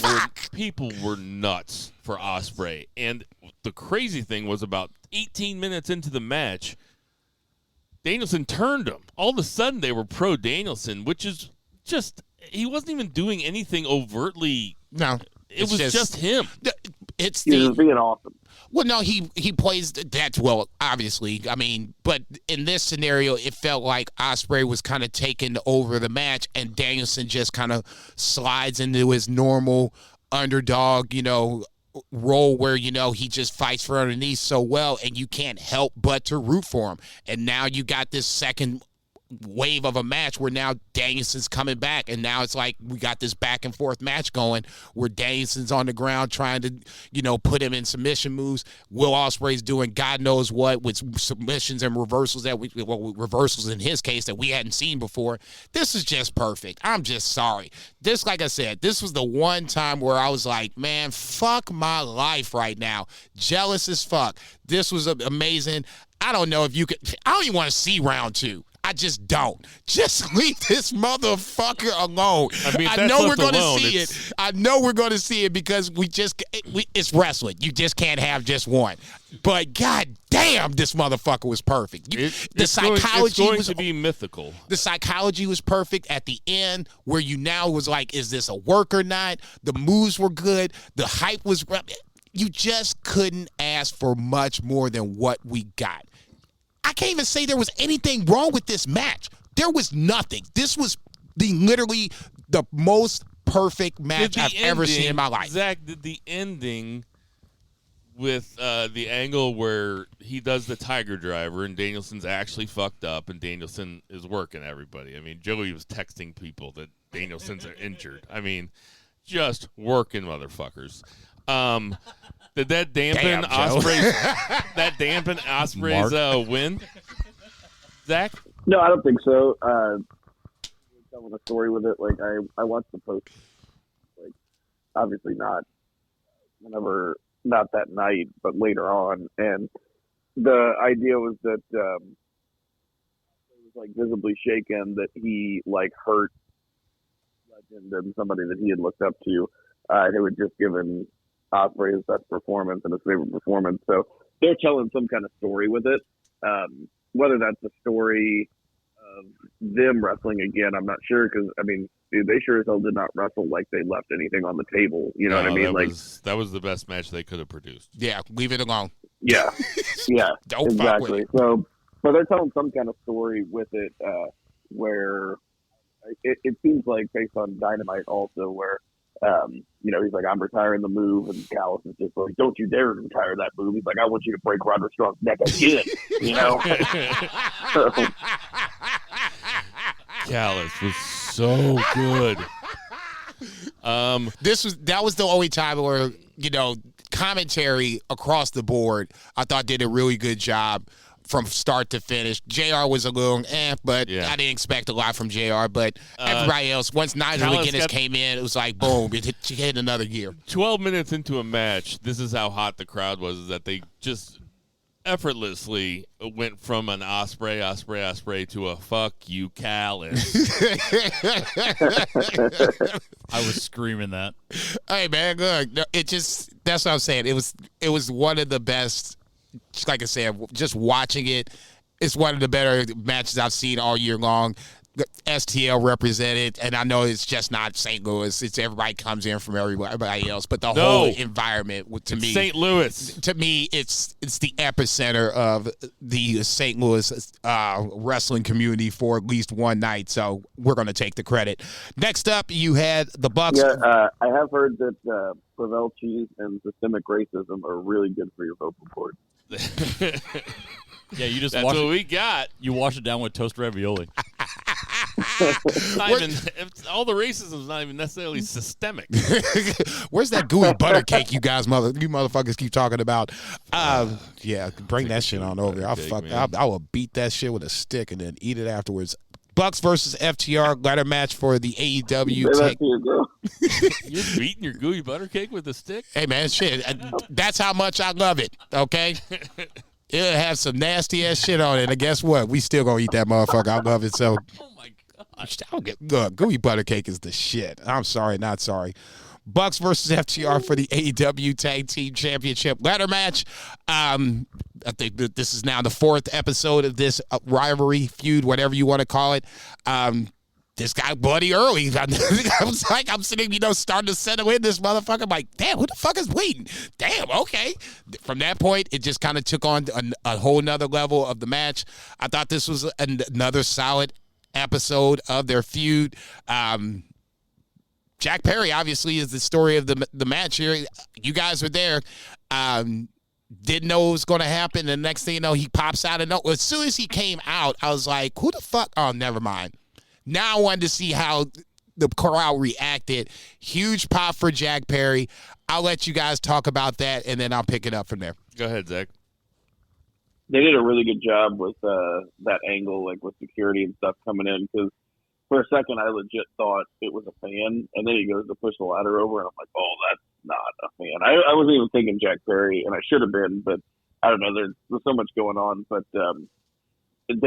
were nuts for Ospreay, and the crazy thing was about 18 minutes into the match, Danielson turned him. All of a sudden, they were pro Danielson, which is just he wasn't even doing anything overtly. No, it was just him. It's He was being awesome. Well, no, he plays that well, obviously. I mean, but in this scenario, it felt like Ospreay was kind of taking over the match, and Danielson just kind of slides into his normal underdog, role where, he just fights for underneath so well, and you can't help but to root for him. And now you got this second wave of a match where now Danielson's coming back, and now it's like we got this back and forth match going where Danielson's on the ground trying to put him in submission moves. Will Ospreay's doing God knows what with submissions and reversals reversals in his case that we hadn't seen before. This is just perfect. I'm just sorry. This, like I said, this was the one time where I was like, man, fuck my life right now. Jealous as fuck. This was amazing. I don't know if you could. I don't even want to see round 2. I just don't. Just leave this motherfucker alone. I mean, I know we're going to see it. I know we're going to see it because it's wrestling. You just can't have just one. But god damn, this motherfucker was perfect. It's going to be mythical. The psychology was perfect at the end where you now was like, is this a work or not? The moves were good. The hype was. You just couldn't ask for much more than what we got. I can't even say there was anything wrong with this match. There was nothing. This was literally the most perfect match I've ever seen in my life. Zach, did the ending with the angle where he does the Tiger Driver and Danielson's actually fucked up and Danielson is working everybody. I mean, Joey was texting people that Danielson's are injured. I mean, just working motherfuckers. Did that dampen Ospreay's win, Zach? No, I don't think so. Telling a story with it, like I watched the post, like obviously not that night, but later on, and the idea was that it was like visibly shaken that he like hurt Legend and somebody that he had looked up to, and it would just given Ospreay his best performance and his favorite performance. So they're telling some kind of story with it. Whether that's a story of them wrestling again, I'm not sure, because I mean, dude, they sure as hell did not wrestle like they left anything on the table. You know what I mean? That was the best match they could have produced. Yeah, leave it alone. Yeah, Don't exactly. fuck with it. So, but they're telling some kind of story with it, where it seems like based on Dynamite also, where he's like, I'm retiring the move, and Callis is just like, don't you dare retire that move. He's like, I want you to break Roderick Strong's neck again, Callis was so good. That was the only time where, commentary across the board, I thought did a really good job from start to finish. JR was a little but yeah. I didn't expect a lot from JR, but everybody else, once Nigel McGuinness came in, it was like, boom, it hit another gear. 12 minutes into a match, this is how hot the crowd was, is that they just effortlessly went from an Ospreay to a fuck you, Callis. I was screaming that. Hey, man, good. No, that's what I'm saying. It was one of the best. Like I said, just watching it, it's one of the better matches I've seen all year long. STL represented, and I know it's just not St. Louis. It's everybody comes in from everybody else, but the whole environment to me, St. Louis. To me, it's the epicenter of the St. Louis wrestling community for at least one night. So we're going to take the credit. Next up, you had the Bucks. Yeah, I have heard that Provel cheese and systemic racism are really good for your vocal cords. Yeah, you just That's what we got. You wash it down with toast ravioli. All the racism is not even necessarily systemic. Where's that gooey butter cake you motherfuckers keep talking about? Yeah, bring that shit on over. I will beat that shit with a stick and then eat it afterwards. Bucks versus FTR ladder match for the AEW. You're beating your gooey butter cake with a stick? Hey, man, shit. That's how much I love it, okay? It'll have some nasty-ass shit on it, and guess what? We still gonna eat that motherfucker. I love it, so. Oh, my gosh. Look, gooey butter cake is the shit. I'm sorry, not sorry. Bucks versus FTR for the AEW Tag Team Championship ladder match. I think that this is now the 4th episode of this rivalry feud, whatever you want to call it. This guy bloody early. I was like, I'm sitting, starting to settle in this motherfucker. I'm like, damn, who the fuck is bleeding? Damn, okay. From that point, it just kind of took on a whole nother level of the match. I thought this was another solid episode of their feud. Jack Perry obviously is the story of the match here. You guys were there. Didn't know what was going to happen. The next thing you know, he pops out. And as soon as he came out, I was like, who the fuck? Oh, never mind. Now I wanted to see how the crowd reacted. Huge pop for Jack Perry. I'll let you guys talk about that, and then I'll pick it up from there. Go ahead, Zach. They did a really good job with that angle, like with security and stuff coming in, because for a second, I legit thought it was a fan, and then he goes to push the ladder over, and I'm like, oh, that's not a fan. I wasn't even thinking Jack Perry, and I should have been, but I don't know. There's so much going on. But I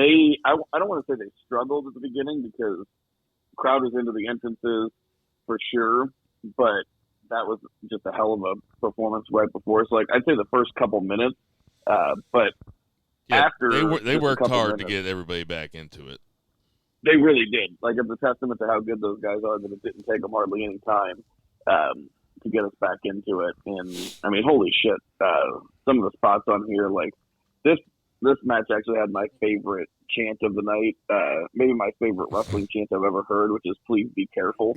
don't want to say they struggled at the beginning because the crowd was into the entrances for sure, but that was just a hell of a performance right before. So, I'd say the first couple minutes, but after they worked hard to get everybody back into it. They really did. It's a testament to how good those guys are that it didn't take them hardly any time to get us back into it. And, I mean, holy shit. Some of the spots on here, this match actually had my favorite chant of the night, maybe my favorite wrestling chant I've ever heard, which is "Please be careful."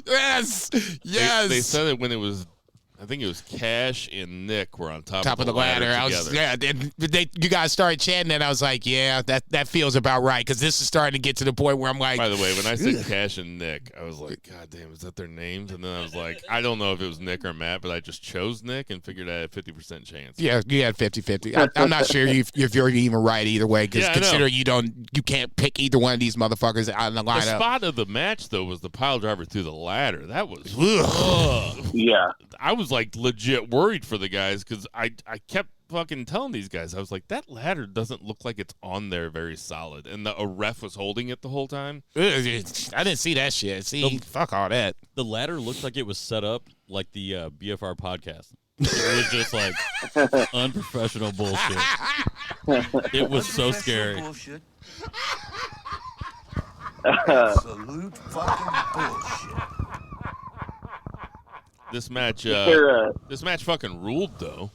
Yes. They said it when it was, I think it was Cash and Nick were on top of the ladder. You guys started chanting, and I was like, yeah, that feels about right, because this is starting to get to the point where I'm like. By the way, when I said Cash and Nick, I was like, God damn, is that their names? And then I was like, I don't know if it was Nick or Matt, but I just chose Nick and figured I had a 50% chance. Yeah, you had 50-50. I'm not sure if you're even right either way, because considering you can't pick either one of these motherfuckers out in the lineup. The spot of the match, though, was the pile driver through the ladder. That was yeah. I was legit worried for the guys because I kept fucking telling these guys, I was like, that ladder doesn't look like it's on there very solid, and a ref was holding it the whole time. I didn't see that shit. Fuck all that. The ladder looked like it was set up like the BFR podcast. It was just unprofessional bullshit. It was so scary. Bullshit. Absolute fucking bullshit. This match fucking ruled, though.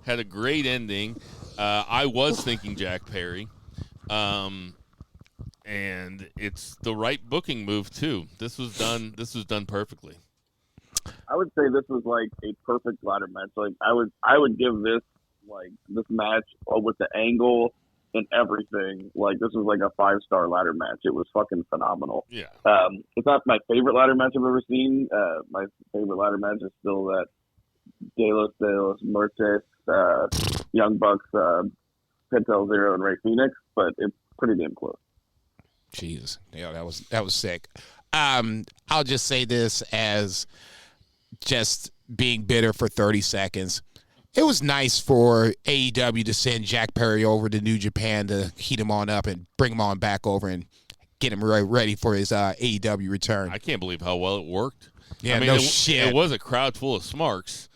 Had a great ending. I was thinking Jack Perry. And it's the right booking move, too. This was done perfectly. I would say this was a perfect ladder match. I would give this this match with the angle and everything. This was a 5-star ladder match. It was fucking phenomenal. Yeah. It's not my favorite ladder match I've ever seen. My favorite ladder match is still that De Los Muertes, Young Bucks, Pentel Zero, and Ray Phoenix, but it's pretty damn close. Jesus. Yeah, that was sick. I'll just say this as just being bitter for 30 seconds. It was nice for AEW to send Jack Perry over to New Japan to heat him on up and bring him on back over and get him ready for his AEW return. I can't believe how well it worked. Yeah, I mean, no shit. It was a crowd full of smarks,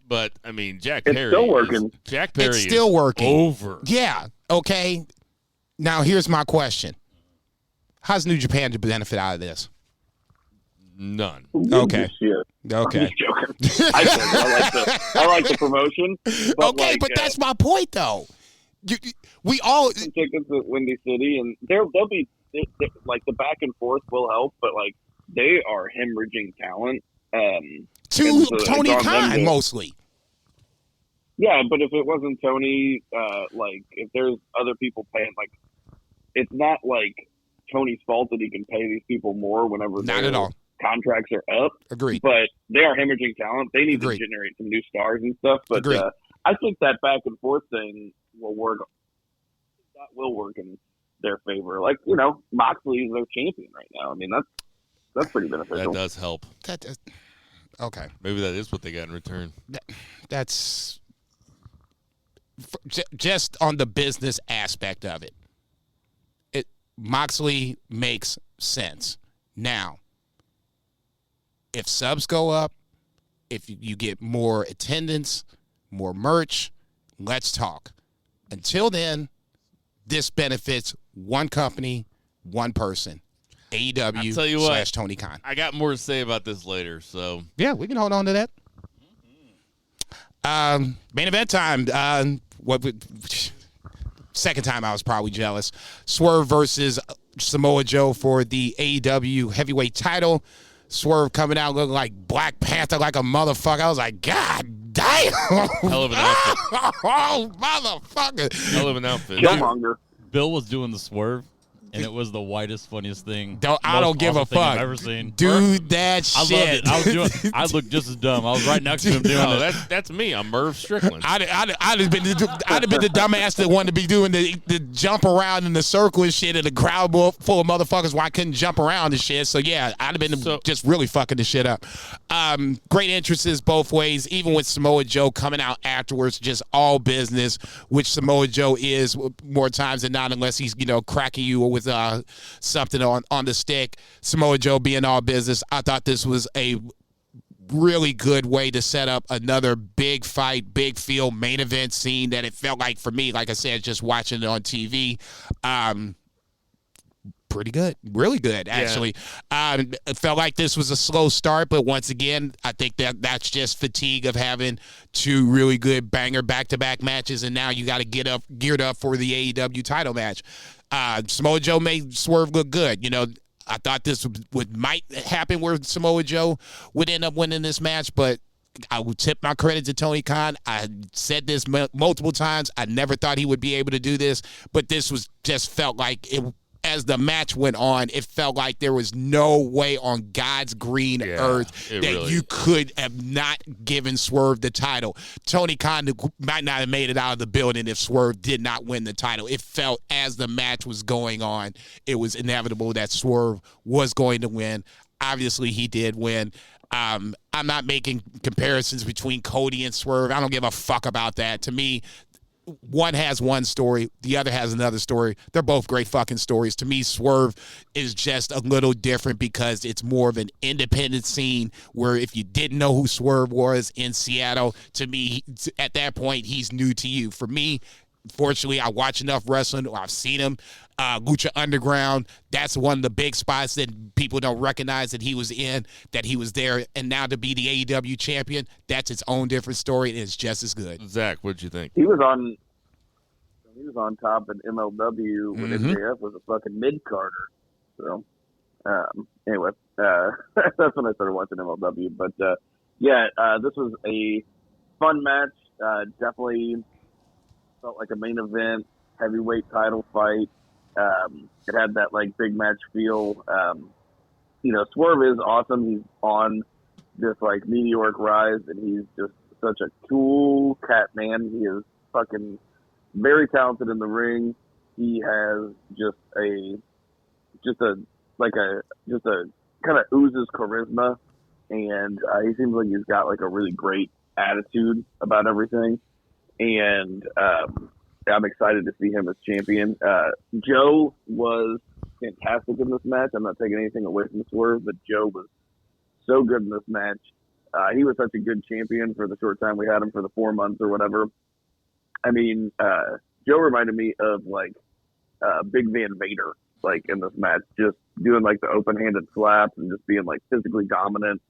but, I mean, Jack It's Perry. still working. Jack Perry It's still working. Over. Yeah, okay. Now, here's my question. How's New Japan to benefit out of this? None. Okay. Shit. Okay. I'm just joking. I like the promotion. But but that's my point, though. We all tickets at Windy City, and they'll be the back and forth will help, but they are hemorrhaging talent. to Tony Khan mostly. Yeah, but if it wasn't Tony, if there's other people paying, it's not Tony's fault that he can pay these people more whenever not at all contracts are up. Agreed. But they are hemorrhaging talent. They need to generate some new stars and stuff. But I think that back and forth thing will work that will work in their favor. Like, Moxley is their champion right now. I mean, that's pretty beneficial. That does help. Okay. Maybe that is what they got in return. That's just on the business aspect of it. Moxley makes sense. Now, if subs go up, if you get more attendance, more merch, let's talk. Until then, this benefits one company, one person. AEW / Tony Khan. I got more to say about this later, so. Yeah, we can hold on to that. Main event time. Second time I was probably jealous. Swerve versus Samoa Joe for the AEW heavyweight title. Swerve coming out looking like Black Panther like a motherfucker. I was like, God damn. Hell of an outfit. Oh, motherfucker. Hell of an outfit. Killmonger. Bill was doing the swerve, and it was the whitest, funniest thing. I don't give a fuck. I've ever seen. Dude, that shit. I loved it. I looked just as dumb. I was right next to him doing it. That's me. I'm Merv Strickland. I'd have been the dumbass that wanted to be doing the jump around in the circle and shit in a crowd full of motherfuckers where I couldn't jump around and shit. So yeah, I'd have been just really fucking the shit up. Great entrances both ways, even with Samoa Joe coming out afterwards, just all business, which Samoa Joe is more times than not, unless he's cracking you with something on the stick. Samoa Joe being all business. I thought this was a really good way to set up another big fight, big field main event scene that it felt like for me, like I said, just watching it on TV. Pretty good. Really good, actually. Yeah. It felt like this was a slow start, but once again, I think that's just fatigue of having two really good banger back-to-back matches, and now you got to get geared up for the AEW title match. Samoa Joe made Swerve look good. I thought this might happen where Samoa Joe would end up winning this match, but I would tip my credit to Tony Khan. I said this multiple times. I never thought he would be able to do this, but this just felt like it. As the match went on, it felt like there was no way on God's green earth that you could have not given Swerve the title. Tony Khan might not have made it out of the building if Swerve did not win the title. It felt as the match was going on, it was inevitable that Swerve was going to win. Obviously, he did win. I'm not making comparisons between Cody and Swerve. I don't give a fuck about that. To me, one has one story, the other has another story. They're both great fucking stories. To me, Swerve is just a little different because it's more of an independent scene where if you didn't know who Swerve was in Seattle, to me, at that point, he's new to you. For me, fortunately, I watch enough wrestling. I've seen him. Lucha Underground, that's one of the big spots that people don't recognize that he was in, that he was there. And now to be the AEW champion, that's its own different story, and it's just as good. Zach, what'd you think? He was on top in MLW when MJF was a fucking mid-carder. So, anyway, that's when I started watching MLW. But, this was a fun match. Definitely felt like a main event, heavyweight title fight. It had that big match feel. Swerve is awesome. He's on this meteoric rise, and he's just such a cool cat, man. He is fucking very talented in the ring. He has just a kind of oozes charisma, and he seems like he's got a really great attitude about everything. And I'm excited to see him as champion. Joe was fantastic in this match. I'm not taking anything away from Swerve, but Joe was so good in this match. He was such a good champion for the short time we had him, for the 4 months or whatever. I mean, Joe reminded me of Big Van Vader, in this match, just doing the open-handed slaps and just being physically dominant.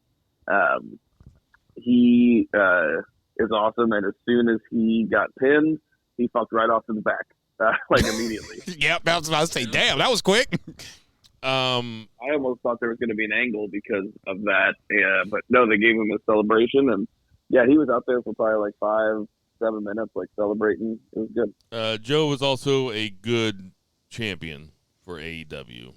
He is awesome, and as soon as he got pinned, he fucked right off to the back, immediately. Yep, I was about to say, damn, that was quick. I almost thought there was going to be an angle because of that, but no, they gave him a celebration, and he was out there for probably 5-7 minutes, celebrating. It was good. Joe was also a good champion for AEW.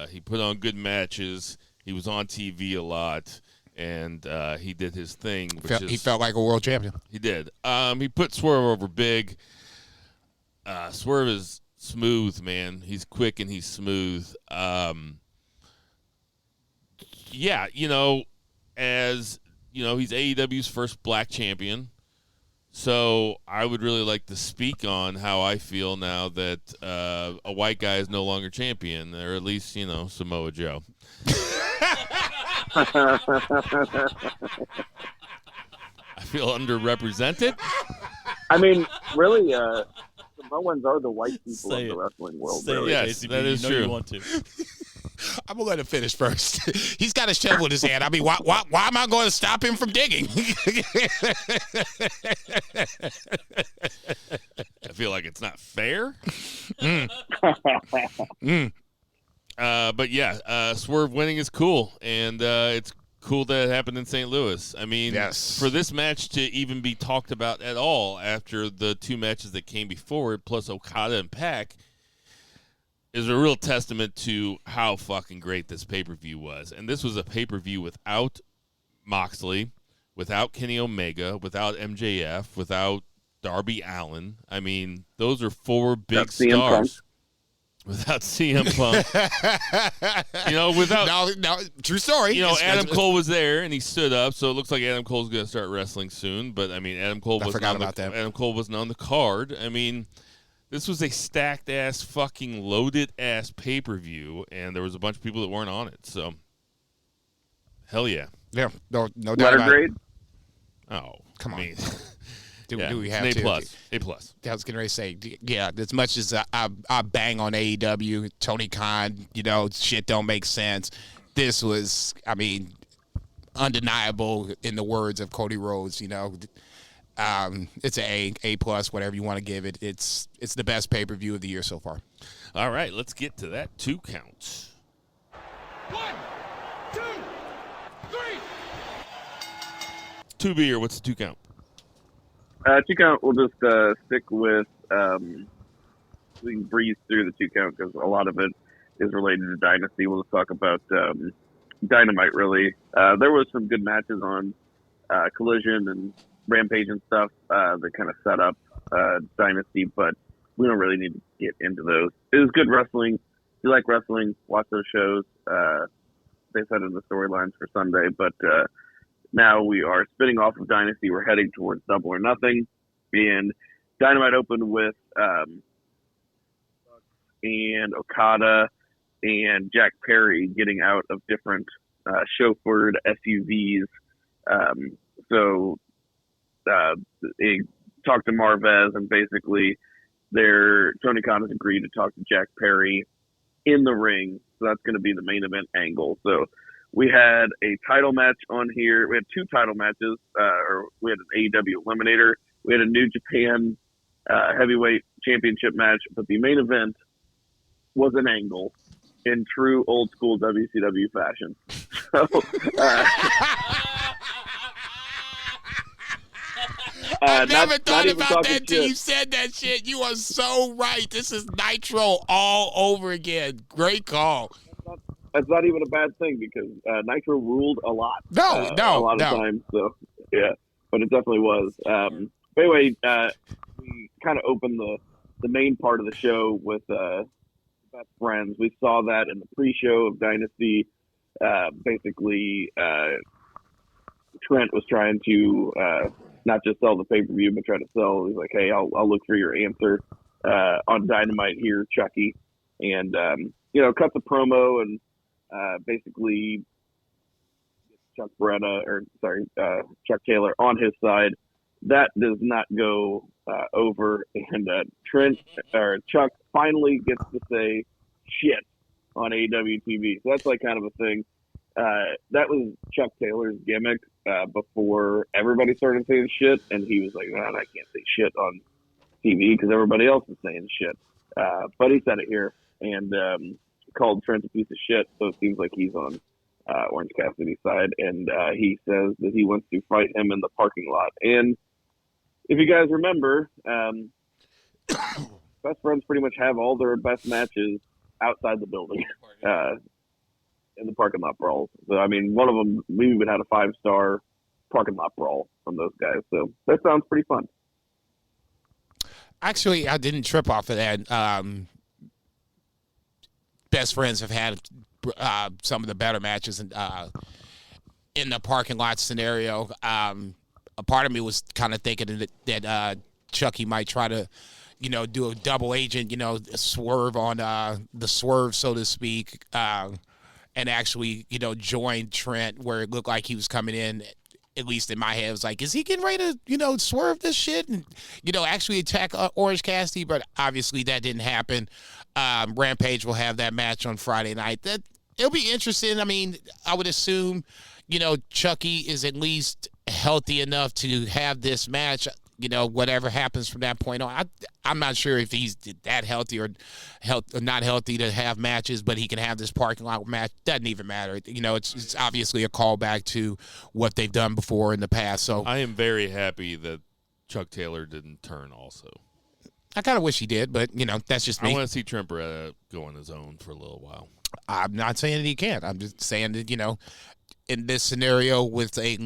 He put on good matches. He was on TV a lot. And he did his thing. He felt like a world champion. He did. He put Swerve over big. Swerve is smooth, man. He's quick and he's smooth. Yeah, as he's AEW's first black champion. So I would really like to speak on how I feel now that a white guy is no longer champion, or at least, Samoa Joe. I feel underrepresented. I mean, really, Samoans are the white people of the wrestling world. Really. Yes, that is true. You want to. I'm gonna let him finish first. He's got a shovel in his hand. I mean, why am I going to stop him from digging? I feel like it's not fair. But yeah, Swerve winning is cool, and it's cool that it happened in St. Louis. I mean, yes. For this match to even be talked about at all after the two matches that came before it, plus Okada and Pac, is a real testament to how fucking great this pay-per-view was. And this was a pay-per-view without Moxley, without Kenny Omega, without MJF, without Darby Allin. I mean, those are four big stars. Without CM Punk. Without... No, true story. Adam Cole was there, and he stood up, so it looks like Adam Cole's going to start wrestling soon. But, I mean, Adam Cole wasn't on the card. I mean... This was a stacked-ass, fucking loaded-ass pay-per-view, and there was a bunch of people that weren't on it, so hell yeah. Yeah, no doubt Letter about grade? it. Oh, come on. Do we have an to? A+. I was getting ready to say, yeah, as much as I bang on AEW, Tony Khan, shit don't make sense. This was, I mean, undeniable in the words of Cody Rhodes, it's an A+, whatever you want to give it. It's the best pay-per-view of the year so far. All right, let's get to that 2 count. 1, 2, 3. 2 beer, what's the 2 count? 2 count, we'll just stick with, we can breeze through the 2 count because a lot of it is related to Dynasty. We'll just talk about Dynamite, really. There was some good matches on Collision and Rampage and stuff that kind of set up Dynasty, but we don't really need to get into those. It was good wrestling. If you like wrestling, watch those shows. They said in the storylines for Sunday, but now we are spinning off of Dynasty. We're heading towards Double or Nothing, and Dynamite opened with and Okada and Jack Perry getting out of different chauffeured SUVs. He talked to Marvez, and basically Tony Khan has agreed to talk to Jack Perry in the ring. So that's going to be the main event angle. So we had a title match on here. We had 2 title matches, we had an AEW Eliminator. We had a New Japan heavyweight championship match, but the main event was an angle in true old school WCW fashion. So, I never thought about that until you said that shit. You are so right. This is Nitro all over again. Great call. That's not even a bad thing because Nitro ruled a lot. A lot of times. So yeah, but it definitely was. But anyway, we kind of opened the main part of the show with best friends. We saw that in the pre-show of Dynasty. Basically, Trent was trying to not just sell the pay-per-view, but try to sell. He's like, hey, I'll look for your answer on Dynamite here, Chucky. And, cut the promo and basically Chuck Taylor on his side. That does not go over. And Chuck finally gets to say shit on AEW TV. So that's like kind of a thing. That was Chuck Taylor's gimmick before everybody started saying shit, and he was like, I can't say shit on TV because everybody else is saying shit. But he said it here and called Trent a piece of shit, so it seems like he's on Orange Cassidy's side, and he says that he wants to fight him in the parking lot. And if you guys remember, best friends pretty much have all their best matches outside the building. In the parking lot brawls. So, I mean, one of them, we even had a 5-star parking lot brawl from those guys. So that sounds pretty fun. Actually, I didn't trip off of that. best friends have had some of the better matches in the parking lot scenario. A part of me was kind of thinking that Chucky might try to, do a double agent, swerve on the swerve, so to speak, and actually, join Trent where it looked like he was coming in. At least in my head, it was like, is he getting ready to, swerve this shit and, actually attack Orange Cassidy? But obviously that didn't happen. Rampage will have that match on Friday night. It'll be interesting. I mean, I would assume, Chucky is at least healthy enough to have this match. Whatever happens from that point on, I'm not sure if he's that healthy or not healthy to have matches, but he can have this parking lot match. Doesn't even matter. It's obviously a callback to what they've done before in the past. So I am very happy that Chuck Taylor didn't turn also. I kind of wish he did, but, that's just me. I want to see Trent Beretta go on his own for a little while. I'm not saying that he can't. I'm just saying that, in this scenario with a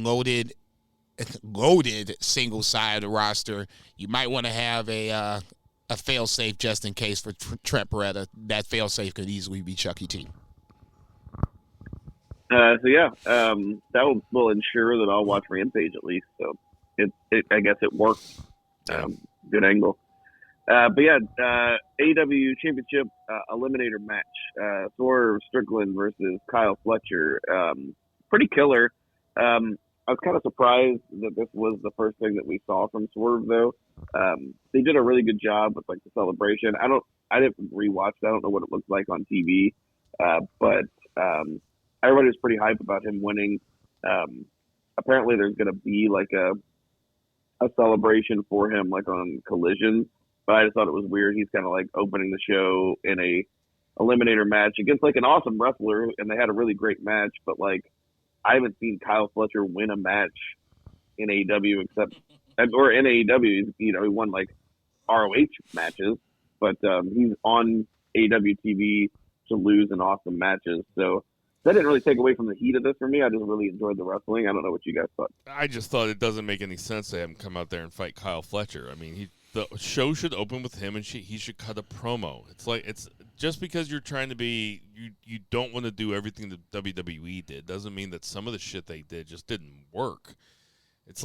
loaded single side of the roster, you might want to have a fail-safe just in case for Trent Beretta. That fail-safe could easily be Chucky T. That will ensure that I'll watch Rampage at least. So I guess it worked. Good angle. AEW Championship Eliminator match. Swerve Strickland versus Kyle Fletcher. Pretty killer. I was kind of surprised that this was the first thing that we saw from Swerve, though. They did a really good job with the celebration. I didn't rewatch it. I don't know what it looked like on TV, but everybody was pretty hyped about him winning. Apparently, there's going to be a celebration for him on Collision, but I just thought it was weird. He's kind of opening the show in a eliminator match against an awesome wrestler, and they had a really great match, but I haven't seen Kyle Fletcher win a match in AEW or in AEW. He won ROH matches, but he's on AEW TV to lose in awesome matches. So that didn't really take away from the heat of this for me. I just really enjoyed the wrestling. I don't know what you guys thought. I just thought it doesn't make any sense to have him come out there and fight Kyle Fletcher. I mean, the show should open with him, and he should cut a promo. It's just because you're trying to be you don't want to do everything that WWE did doesn't mean that some of the shit they did just didn't work. It's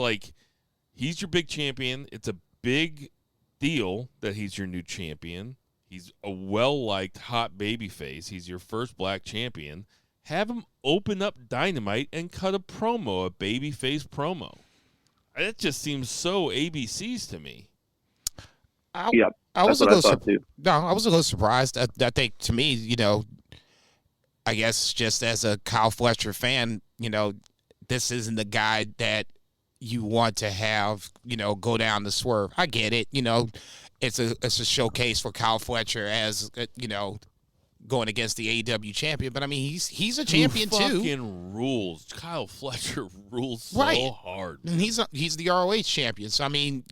he's your big champion. It's a big deal that he's your new champion. He's a well-liked hot babyface. He's your first black champion. Have him open up Dynamite and cut a promo, a babyface promo. That just seems so ABCs to me. I was a little surprised. I think, to me, I guess just as a Kyle Fletcher fan, this isn't the guy that you want to have, go down the Swerve. I get it. It's a showcase for Kyle Fletcher as, going against the AEW champion. But, I mean, he's a champion, too. Fucking rules. Kyle Fletcher rules so hard. And he's the ROH champion. So, I mean,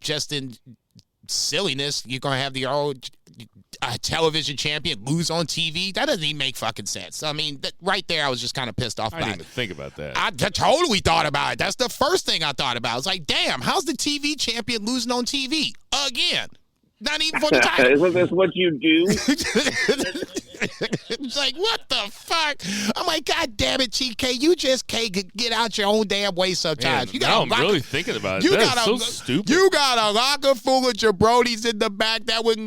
just in silliness, you're going to have the television champion lose on TV. That doesn't even make fucking sense. I mean, right there, I was just kind of pissed off I about didn't even think about that. I totally thought about it. That's the first thing I thought about. I was like, damn, how's the TV champion losing on TV again? Not even for the title. Isn't this what you do? It's like, what the fuck? I'm like, God damn it, TK, you just can't get out your own damn way sometimes. Man, now I'm really thinking about it. That's so stupid. You got a locker full of jabronis in the back that would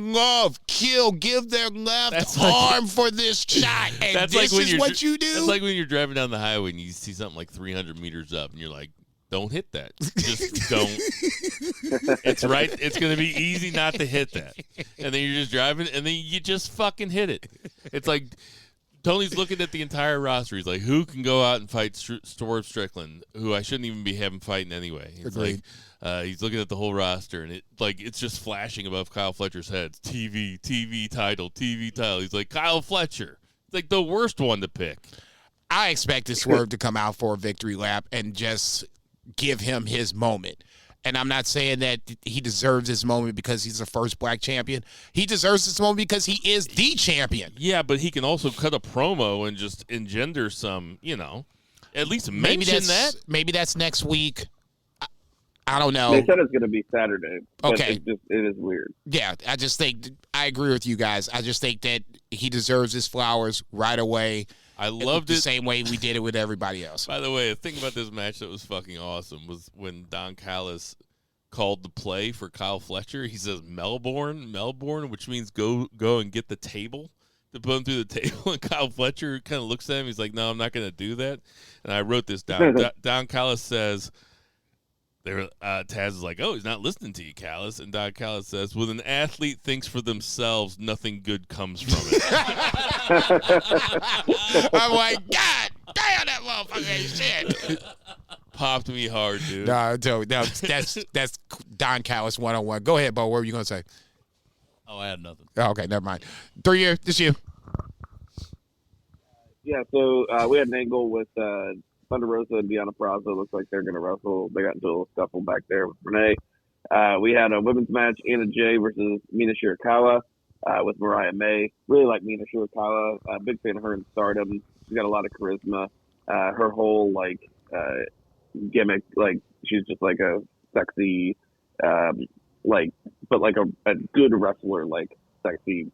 give their left arm for this shot. And that's this is what you do? It's like when you're driving down the highway and you see something 300 meters up and you're like, don't hit that. Just don't. It's right. It's going to be easy not to hit that. And then you're just driving, and then you just fucking hit it. It's like Tony's looking at the entire roster. He's like, who can go out and fight Swerve Strickland, who I shouldn't even be having fighting anyway. It's he's looking at the whole roster, and it's just flashing above Kyle Fletcher's head. TV title. He's like, Kyle Fletcher. It's the worst one to pick. I expected Swerve to come out for a victory lap and just give him his moment. And I'm not saying that he deserves his moment because he's the first black champion. He deserves this moment because he is the champion. Yeah, but he can also cut a promo and just engender some, at least mention that. Maybe that's next week. I don't know. They said it's going to be Saturday. But Okay. it is weird. Yeah, I just think I agree with you guys. I just think that he deserves his flowers right away. I loved the it. same way we did it with everybody else. By the way, the thing about this match that was fucking awesome was when Don Callis called the play for Kyle Fletcher. He says Melbourne, which means go and get the table to put him through the table. And Kyle Fletcher kind of looks at him. He's like, "No, I'm not going to do that." And I wrote this down. Don Callis says, Taz is like, "Oh, he's not listening to you, Callis." And Don Callis says, "When an athlete thinks for themselves, nothing good comes from it." I'm like, God damn, that motherfucker ain't shit. Popped me hard, dude. No, that's Don Callis 101. Go ahead, Bo. What were you gonna say? Oh, I had nothing. Oh, okay, never mind. 3 year, this you. Yeah, so we had an angle with Thunder Rosa and Deonna Purrazzo. Looks like they're going to wrestle. They got into a little scuffle back there with Renee. We had a women's match, Anna Jay versus Mina Shirakawa with Mariah May. Really like Mina Shirakawa. Big fan of her in Stardom. She's got a lot of charisma. Her whole gimmick, she's just like a sexy, but like a good wrestler, like sexy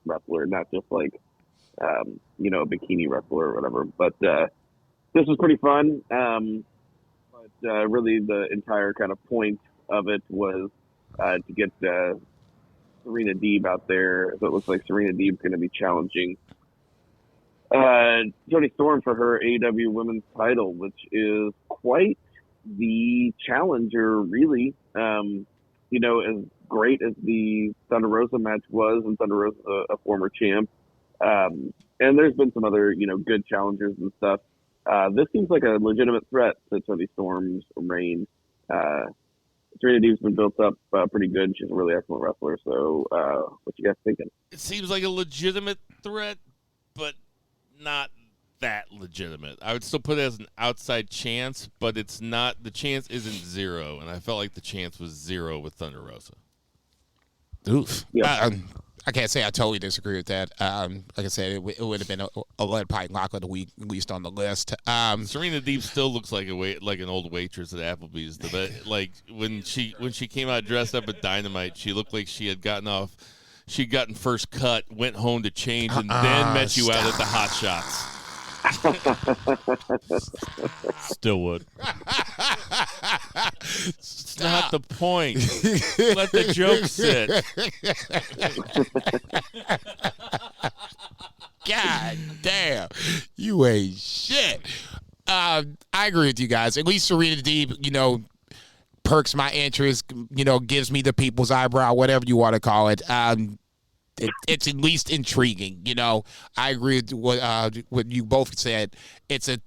wrestler, not just like a bikini wrestler or whatever. But this was pretty fun. But really, the entire kind of point of it was to get Serena Deeb out there. So it looks like Serena Deeb's going to be challenging Toni Storm for her AEW Women's title, which is quite the challenger, really. As great as the Thunder Rosa match was, and Thunder Rosa a former champ, and there's been some other, good challengers and stuff. This seems like a legitimate threat to Toni Storm's reign. Serena Deeb's been built up pretty good. She's a really excellent wrestler. So, what you guys thinking? It seems like a legitimate threat, but not that legitimate. I would still put it as an outside chance, but it's not. The chance isn't zero, and I felt like the chance was zero with Thunder Rosa. Oof. Yeah. I can't say I totally disagree with that. Like I said, it would have been a lead pipe lock of the week, at least on the list. Serena Deeb still looks like an old waitress at Applebee's. Like when she came out dressed up at Dynamite, she looked like she had gotten first cut, went home to change, and then met you out at the Hot Shots. Still would. It's not the point. Let the joke sit. God damn, you ain't shit. I agree with you guys. At least Serena Deeb, perks my interest. Gives me the people's eyebrow, whatever you want to call it. It's at least intriguing. I agree with what you both said. It's a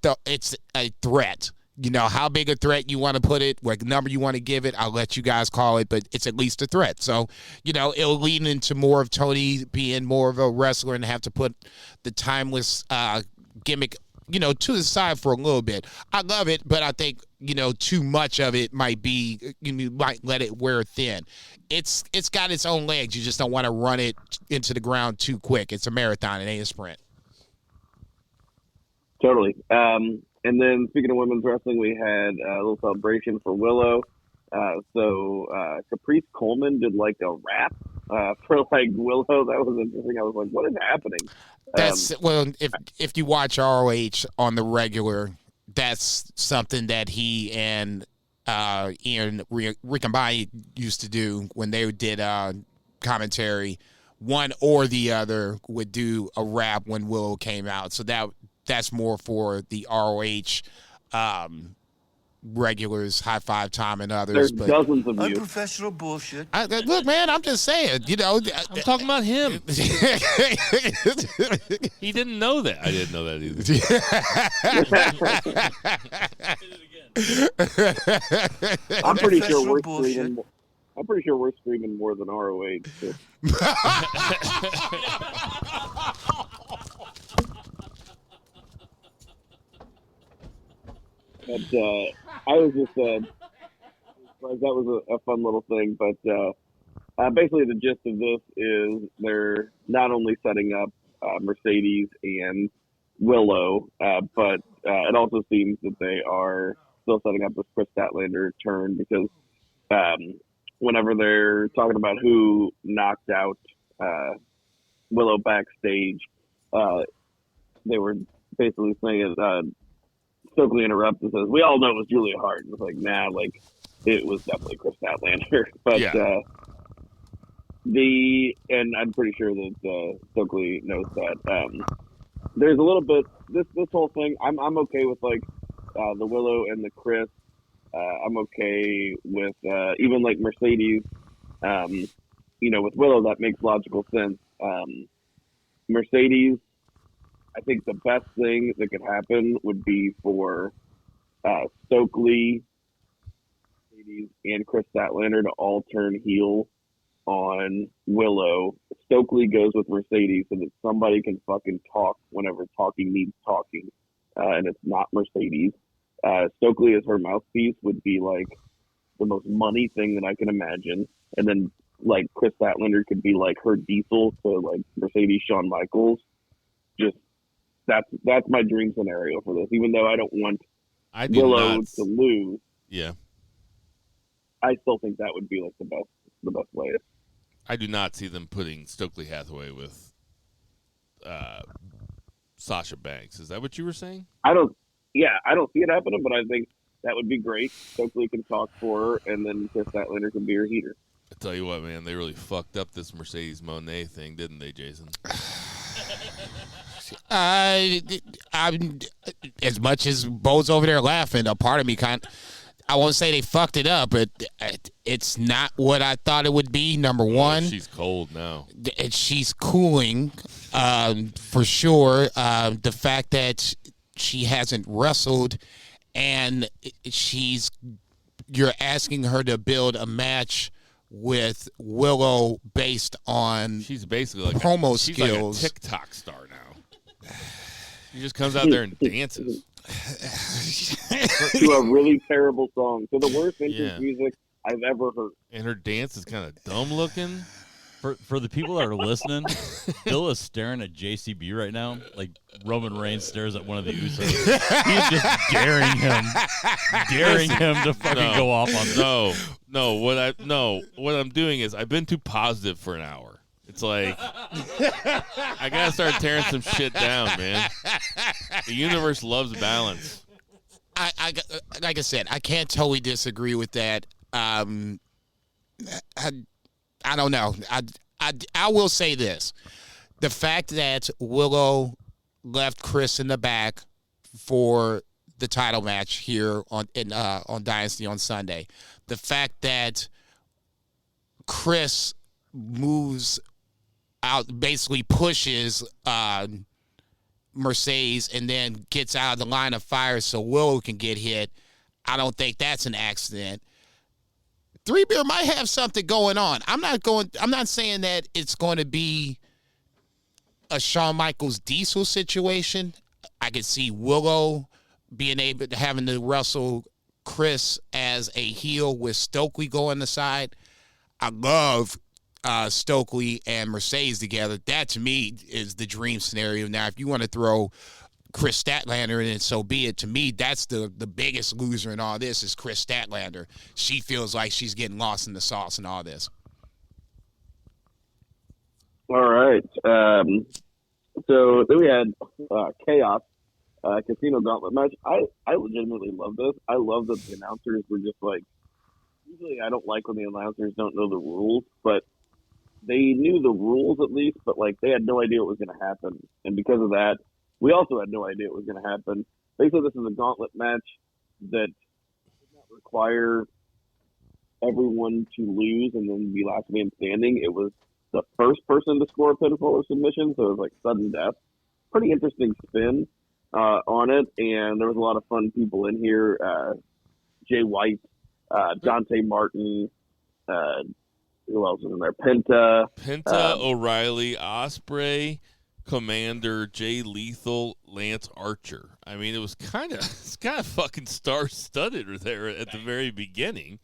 threat. How big a threat you want to put it, what number you want to give it, I'll let you guys call it, but it's at least a threat. So, it'll lead into more of Tony being more of a wrestler and have to put the timeless gimmick, to the side for a little bit. I love it, but I think, too much of it might be, you might let it wear thin. It's got its own legs. You just don't want to run it into the ground too quick. It's a marathon. It ain't a sprint. Totally. And then speaking of women's wrestling, we had a little celebration for Willow. So Caprice Coleman did like a rap for Willow. That was interesting. I was like, what is happening? That's if you watch ROH on the regular, that's something that he and Ian Riccaboni used to do when they did commentary. One or the other would do a rap when Willow came out. So that's more for the ROH regulars, High Five Time and others. There's but dozens of you. Unprofessional bullshit. Look, man, I'm just saying, I'm talking about him. He didn't know that. I didn't know that either. I'm pretty sure we're Bullshit. screaming. I'm pretty sure we're screaming more than ROH. So. But I was just that was a fun little thing. But basically, the gist of this is they're not only setting up Mercedes and Willow, but it also seems that they are still setting up this Chris Statlander turn because whenever they're talking about who knocked out Willow backstage, they were basically saying Stokely interrupts and says, "We all know it was Julia Hart." And it's like, nah, like it was definitely Chris Statlander. But and I'm pretty sure that Stokely knows that. There's a little bit this whole thing. I'm okay with like the Willow and the Chris. I'm okay with even like Mercedes. With Willow that makes logical sense. Mercedes, I think the best thing that could happen would be for Stokely, Mercedes, and Chris Statlander to all turn heel on Willow. Stokely goes with Mercedes so that somebody can fucking talk whenever talking needs talking, and it's not Mercedes. Stokely as her mouthpiece would be like the most money thing that I can imagine, and then like Chris Statlander could be like her Diesel to like Mercedes Shawn Michaels. Just that's my dream scenario for this. Even though I don't want Willow to lose, I still think that would be like the best way. I do not see them putting Stokely Hathaway with Sasha Banks. Is that what you were saying? I don't see it happening, but I think that would be great. Stokely can talk for her, and then Chris Statlander can be her heater. I tell you what, man, they really fucked up this Mercedes Moné thing, didn't they, Jason? I'm as much as Bo's over there laughing, a part of me I won't say they fucked it up, but it's not what I thought it would be. Number one, she's cold now. She's cooling, for sure. The fact that she hasn't wrestled, and you're asking her to build a match with Willow based on she's basically like promo she's skills. Like a TikTok star now. She just comes out there and dances to a really terrible song, to the worst entrance music I've ever heard. And her dance is kind of dumb looking. For the people that are listening, Bill is staring at JCB right now, like Roman Reigns stares at one of the Usos. He's just daring him to fucking go off on this. What I'm doing is I've been too positive for an hour. It's like I gotta start tearing some shit down, man. The universe loves balance. I like I said, I can't totally disagree with that. I don't know. I will say this: the fact that Willow left Chris in the back for the title match here on Dynasty on Sunday, the fact that Chris moves out, basically pushes Mercedes, and then gets out of the line of fire so Willow can get hit, I don't think that's an accident. Three Beer might have something going on. I'm not saying that it's going to be a Shawn Michaels Diesel situation. I could see Willow being able to having to wrestle Chris as a heel with Stokely going the side. I love Stokely and Mercedes together. That to me is the dream scenario. Now, if you want to throw Chris Statlander in it, so be it. To me, that's the biggest loser in all this is Chris Statlander. She feels like she's getting lost in the sauce in all this. All right. So then we had Chaos Casino Gauntlet match. I legitimately love this. I love that the announcers were just like, usually I don't like when the announcers don't know the rules, but they knew the rules at least, but like they had no idea what was going to happen. And because of that, we also had no idea what was going to happen. They said this is a gauntlet match that did not require everyone to lose and then be last man standing. It was the first person to score a pinfall or submission, so it was like sudden death. Pretty interesting spin on it, and there was a lot of fun people in here. Jay White, Dante Martin, who else was in there? Penta, O'Reilly, Ospreay, Commander, Jay Lethal, Lance Archer. I mean, it's kind of fucking star-studded there at the very beginning.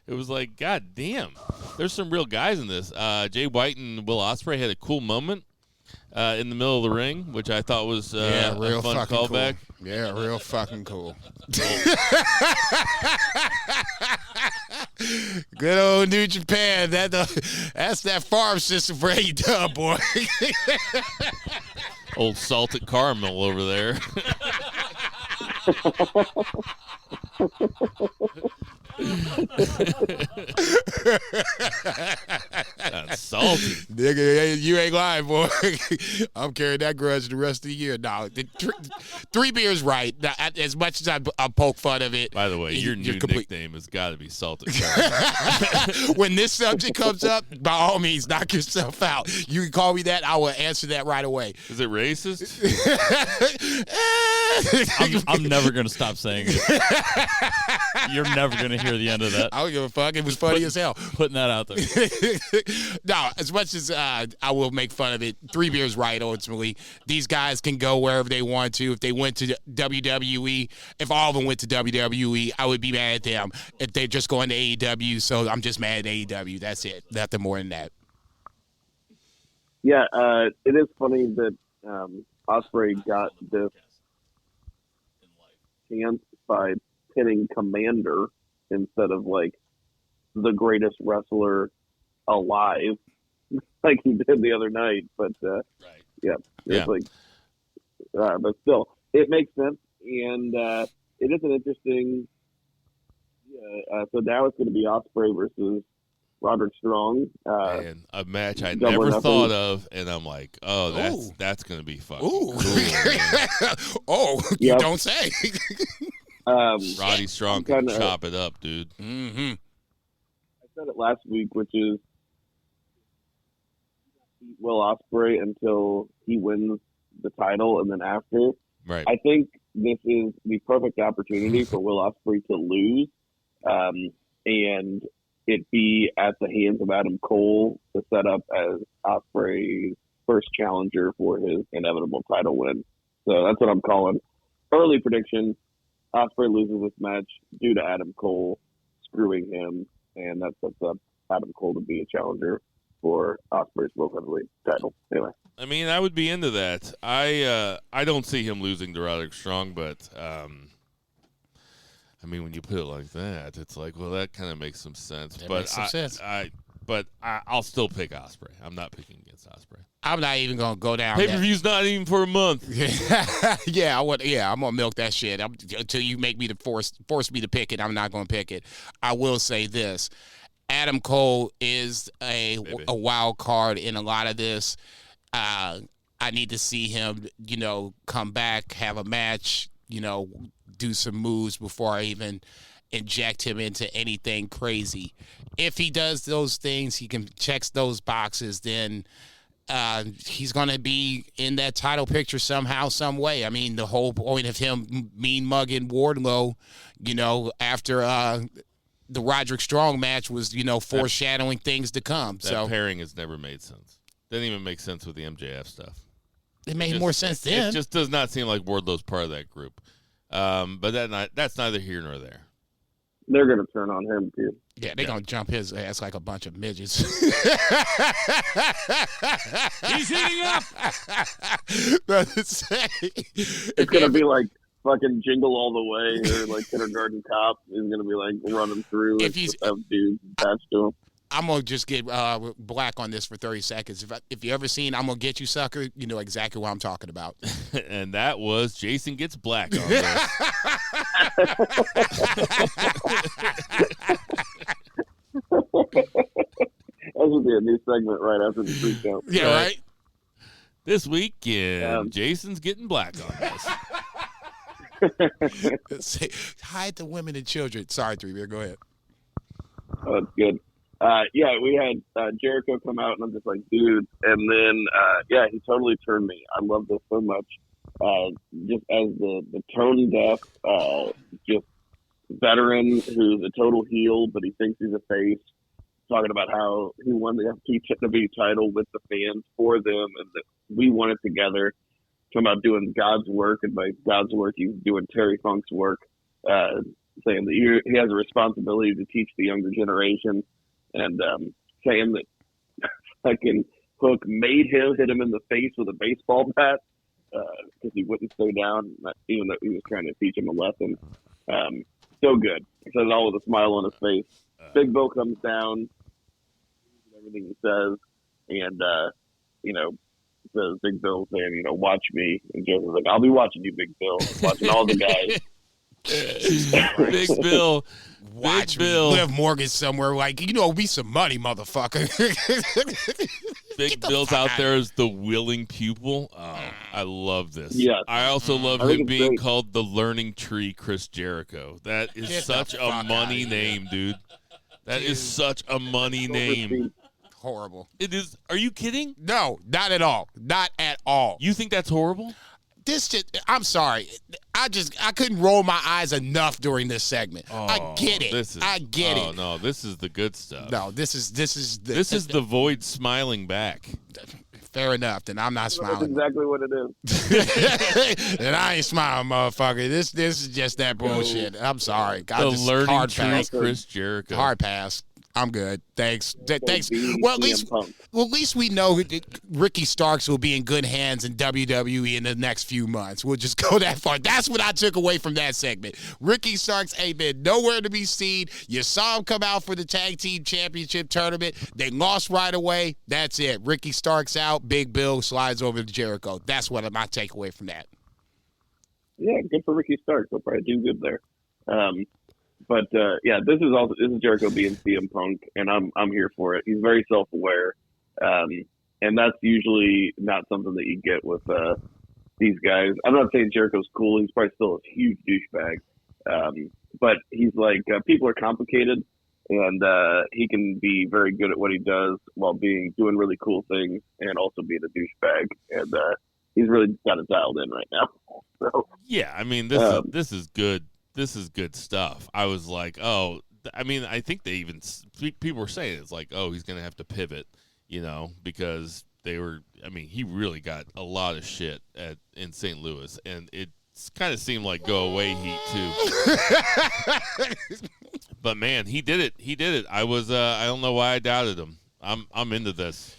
It was like, God damn, there's some real guys in this. Jay White and Will Ospreay had a cool moment. in the middle of the ring, which I thought was real a fun fucking callback. Cool. Yeah, real fucking cool. Good old New Japan. That's that farm system for AEW, boy. Old salted caramel over there. That's salty. Nigga, you ain't lying, boy. I'm carrying that grudge the rest of the year. No, three beers right. Now, as much as I poke fun of it. By the way, your new nickname has got to be salted caramel. When this subject comes up, by all means, knock yourself out. You can call me that. I will answer that right away. Is it racist? I'm never going to stop saying it. You're never going to hear the end of that. I don't give a fuck. It was funny as hell. Putting that out there. No, as much as I will make fun of it, three beers right, ultimately. These guys can go wherever they want to. If they went to WWE, if all of them went to WWE, I would be mad at them. If they're just going to AEW, so I'm just mad at AEW. That's it. Nothing more than that. Yeah, it is funny that Ospreay got this chance by pinning Commander instead of like the greatest wrestler alive, like he did the other night. But it's like, but still, it makes sense, and it is an interesting. So now it's going to be Ospreay versus Roderick Strong. And a match I Double or never Nothing. thought of, and I'm like, oh, Ooh. that's going to be fucking Ooh. cool. You Yep. don't say. Roddy Strong can kinda- chop it up, dude. Mm-hmm. I said it last week, which is Will Ospreay until he wins the title, and then after. Right. I think this is the perfect opportunity for Will Ospreay to lose, and it be at the hands of Adam Cole to set up as Ospreay's first challenger for his inevitable title win. So that's what I'm calling. Early prediction: Ospreay loses this match due to Adam Cole screwing him, and that sets up Adam Cole to be a challenger for Ospreay's World Heavyweight title. Anyway. I mean, I would be into that. I don't see him losing to Roderick Strong, but I mean, when you put it like that, it's like, well, that kind of makes some sense. That but makes some sense. I'll still pick Ospreay. I'm not picking against Ospreay. I'm not even gonna go down. Pay-per-view's not even for a month. Yeah, I'm gonna milk that shit until you make me to force me to pick it. I'm not gonna pick it. I will say this: Adam Cole is a wild card in a lot of this. I need to see him, come back, have a match, do some moves before I even inject him into anything crazy. If he does those things, he can checks those boxes, then he's going to be in that title picture somehow, some way. I mean, the whole point of him mean mugging Wardlow, after the Roderick Strong match was, foreshadowing things to come. That pairing has never made sense. Doesn't even make sense with the MJF stuff. It made more sense then. It just does not seem like Wardlow's part of that group. But that's neither here nor there. They're going to turn on him, too. Yeah, they're going to jump his ass like a bunch of midgets. He's heating up. It's going to be like fucking Jingle All the Way or like Kindergarten Cop. He's going to be like running through and just have dudes attached to him. I'm going to just get black on this for 30 seconds. If you ever seen I'm going to Get You Sucker, you know exactly what I'm talking about. And that was Jason Gets Black on this. That should be a new segment right after the free count. Yeah, right? This weekend, Jason's getting black on this. Hide the women and children. Sorry, 3-Beer, go ahead. Oh, that's good. We had Jericho come out, and I'm just like, dude. And then, he totally turned me. I love this so much. Just as the tone deaf, just veteran who's a total heel, but he thinks he's a face. Talking about how he won the FTW title with the fans for them, and that we won it together. Talking about doing God's work, and by God's work, he's doing Terry Funk's work. Saying that he has a responsibility to teach the younger generation. And saying that fucking Hook made him hit him in the face with a baseball bat because he wouldn't stay down, even though he was trying to teach him a lesson. So good. He said it all with a smile on his face. Big Bill comes down, everything he says, and, says Big Bill saying, watch me. And Joker's like, I'll be watching you, Big Bill. Watching all the guys. Big Bill. Watch Big Bill. Liv Morgan somewhere like, be some money, motherfucker. Big Bill's out there as the willing pupil. Oh, I love this. Yes. I also love I think him it's being great. called the Learning Tree Chris Jericho. That is Get such the a fuck money outta here. name, dude. That is such a money name. Horrible. It is. Are you kidding? No, not at all. Not at all. You think that's horrible? I'm sorry. I couldn't roll my eyes enough during this segment. I get it. I get it. Oh no, this is the good stuff. No, this is the void smiling back. fair enough. Then I'm not That's smiling. exactly what it is. And I ain't smiling, motherfucker. This is just that bullshit. I'm sorry. The learning tree, Chris Jericho. Hard pass. I'm good. Thanks. Thanks. Being Well, CM at least we know that Ricky Starks will be in good hands in WWE in the next few months. We'll just go that far. That's what I took away from that segment. Ricky Starks ain't been nowhere to be seen. You saw him come out for the Tag Team Championship tournament. They lost right away. That's it. Ricky Starks out. Big Bill slides over to Jericho. That's what my takeaway from that. Yeah, good for Ricky Starks. He'll probably do good there. But this is Jericho being CM Punk, and I'm here for it. He's very self-aware, and that's usually not something that you get with these guys. I'm not saying Jericho's cool. He's probably still a huge douchebag, but he's like people are complicated, and he can be very good at what he does while doing really cool things and also being a douchebag. And he's really got it dialed in right now. So yeah, I mean this is good. This is good stuff. I was like, oh, I mean, I think they even people were saying it's like, oh, he's gonna have to pivot, because he really got a lot of shit in St. Louis, and it kind of seemed like go away heat too. But man, he did it. I don't know why I doubted him. I'm into this.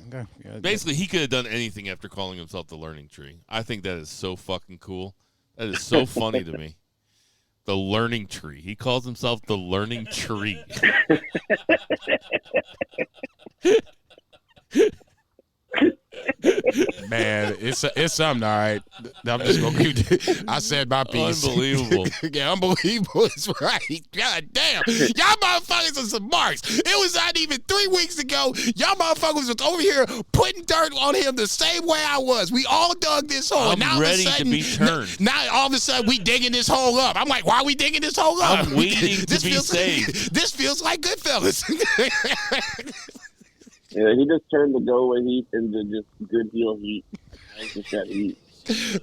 Okay. Yeah, Basically, he could have done anything after calling himself the Learning Tree. I think that is so fucking cool. That is so funny to me. The Learning Tree. He calls himself the Learning Tree. Man, it's something, all right. I'm just gonna keep. I said my piece. Unbelievable. Yeah, unbelievable is right. God damn, y'all motherfuckers are some marks. It was not even 3 weeks ago. Y'all motherfuckers was over here putting dirt on him the same way I was. We all dug this hole. I'm now ready all of a sudden, to be turned. Now all of a sudden we digging this hole up. I'm like, why are we digging this hole up? I'm waiting to be saved. This feels like Goodfellas. Yeah, he just turned the go away heat into just good heel heat. Just that heat.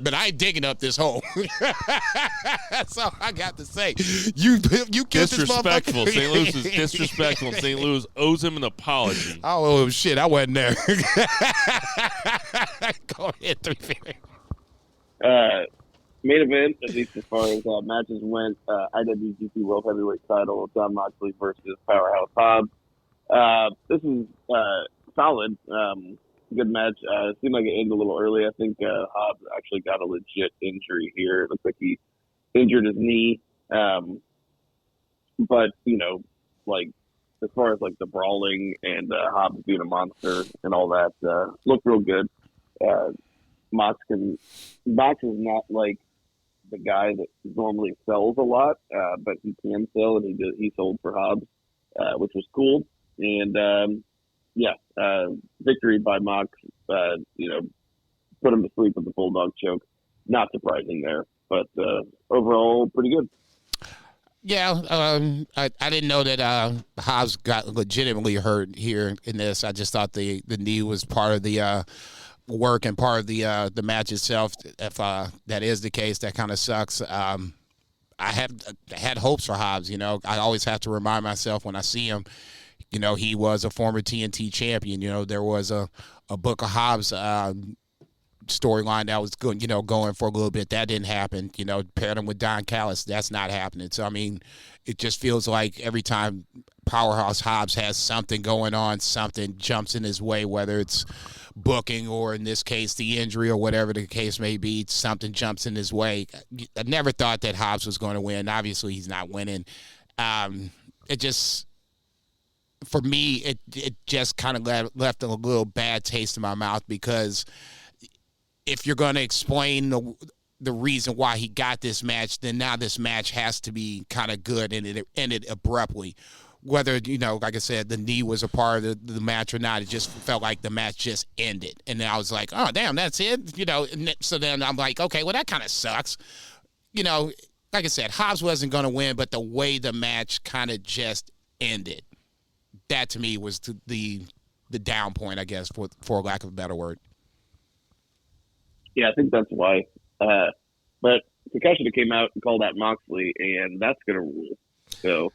But I ain't digging up this hole. That's all I got to say. You killed this Disrespectful. motherfucker. St. Louis is disrespectful. St. Louis owes him an apology. Oh, shit. I wasn't there. Go ahead, 350. Main event, at least as far as matches went, IWGP World Heavyweight Title, John Moxley versus Powerhouse Hobbs. This is solid. Good match. It seemed like it ended a little early. I think Hobbs actually got a legit injury here. It looks like he injured his knee. But, like, as far as, like, the brawling and Hobbs being a monster and all that, looked real good. Mox is not, like, the guy that normally sells a lot, but he can sell, and he sold for Hobbs, which was cool. And, victory by Mox, put him to sleep with the Bulldog choke. Not surprising there, but overall, pretty good. Yeah, I didn't know that Hobbs got legitimately hurt here in this. I just thought the knee was part of the work and part of the match itself. If that is the case, that kind of sucks. I had hopes for Hobbs. I always have to remind myself when I see him. He was a former TNT champion. There was a Book of Hobbs storyline that was going, going for a little bit. That didn't happen. Paired him with Don Callis. That's not happening. So, I mean, it just feels like every time Powerhouse Hobbs has something going on, something jumps in his way, whether it's booking or, in this case, the injury or whatever the case may be, something jumps in his way. I never thought that Hobbs was going to win. Obviously, he's not winning. It just... For me, it just kind of left a little bad taste in my mouth, because if you're going to explain the reason why he got this match, then now this match has to be kind of good, and it ended abruptly. Whether, like I said, the knee was a part of the match or not, it just felt like the match just ended. And then I was like, oh, damn, that's it? So then I'm like, okay, well, that kind of sucks. Like I said, Hobbs wasn't going to win, but the way the match kind of just ended, that to me was the down point, I guess, for lack of a better word. Yeah, I think that's why. But Takeshita came out and called out Moxley, and that's going to rule. So,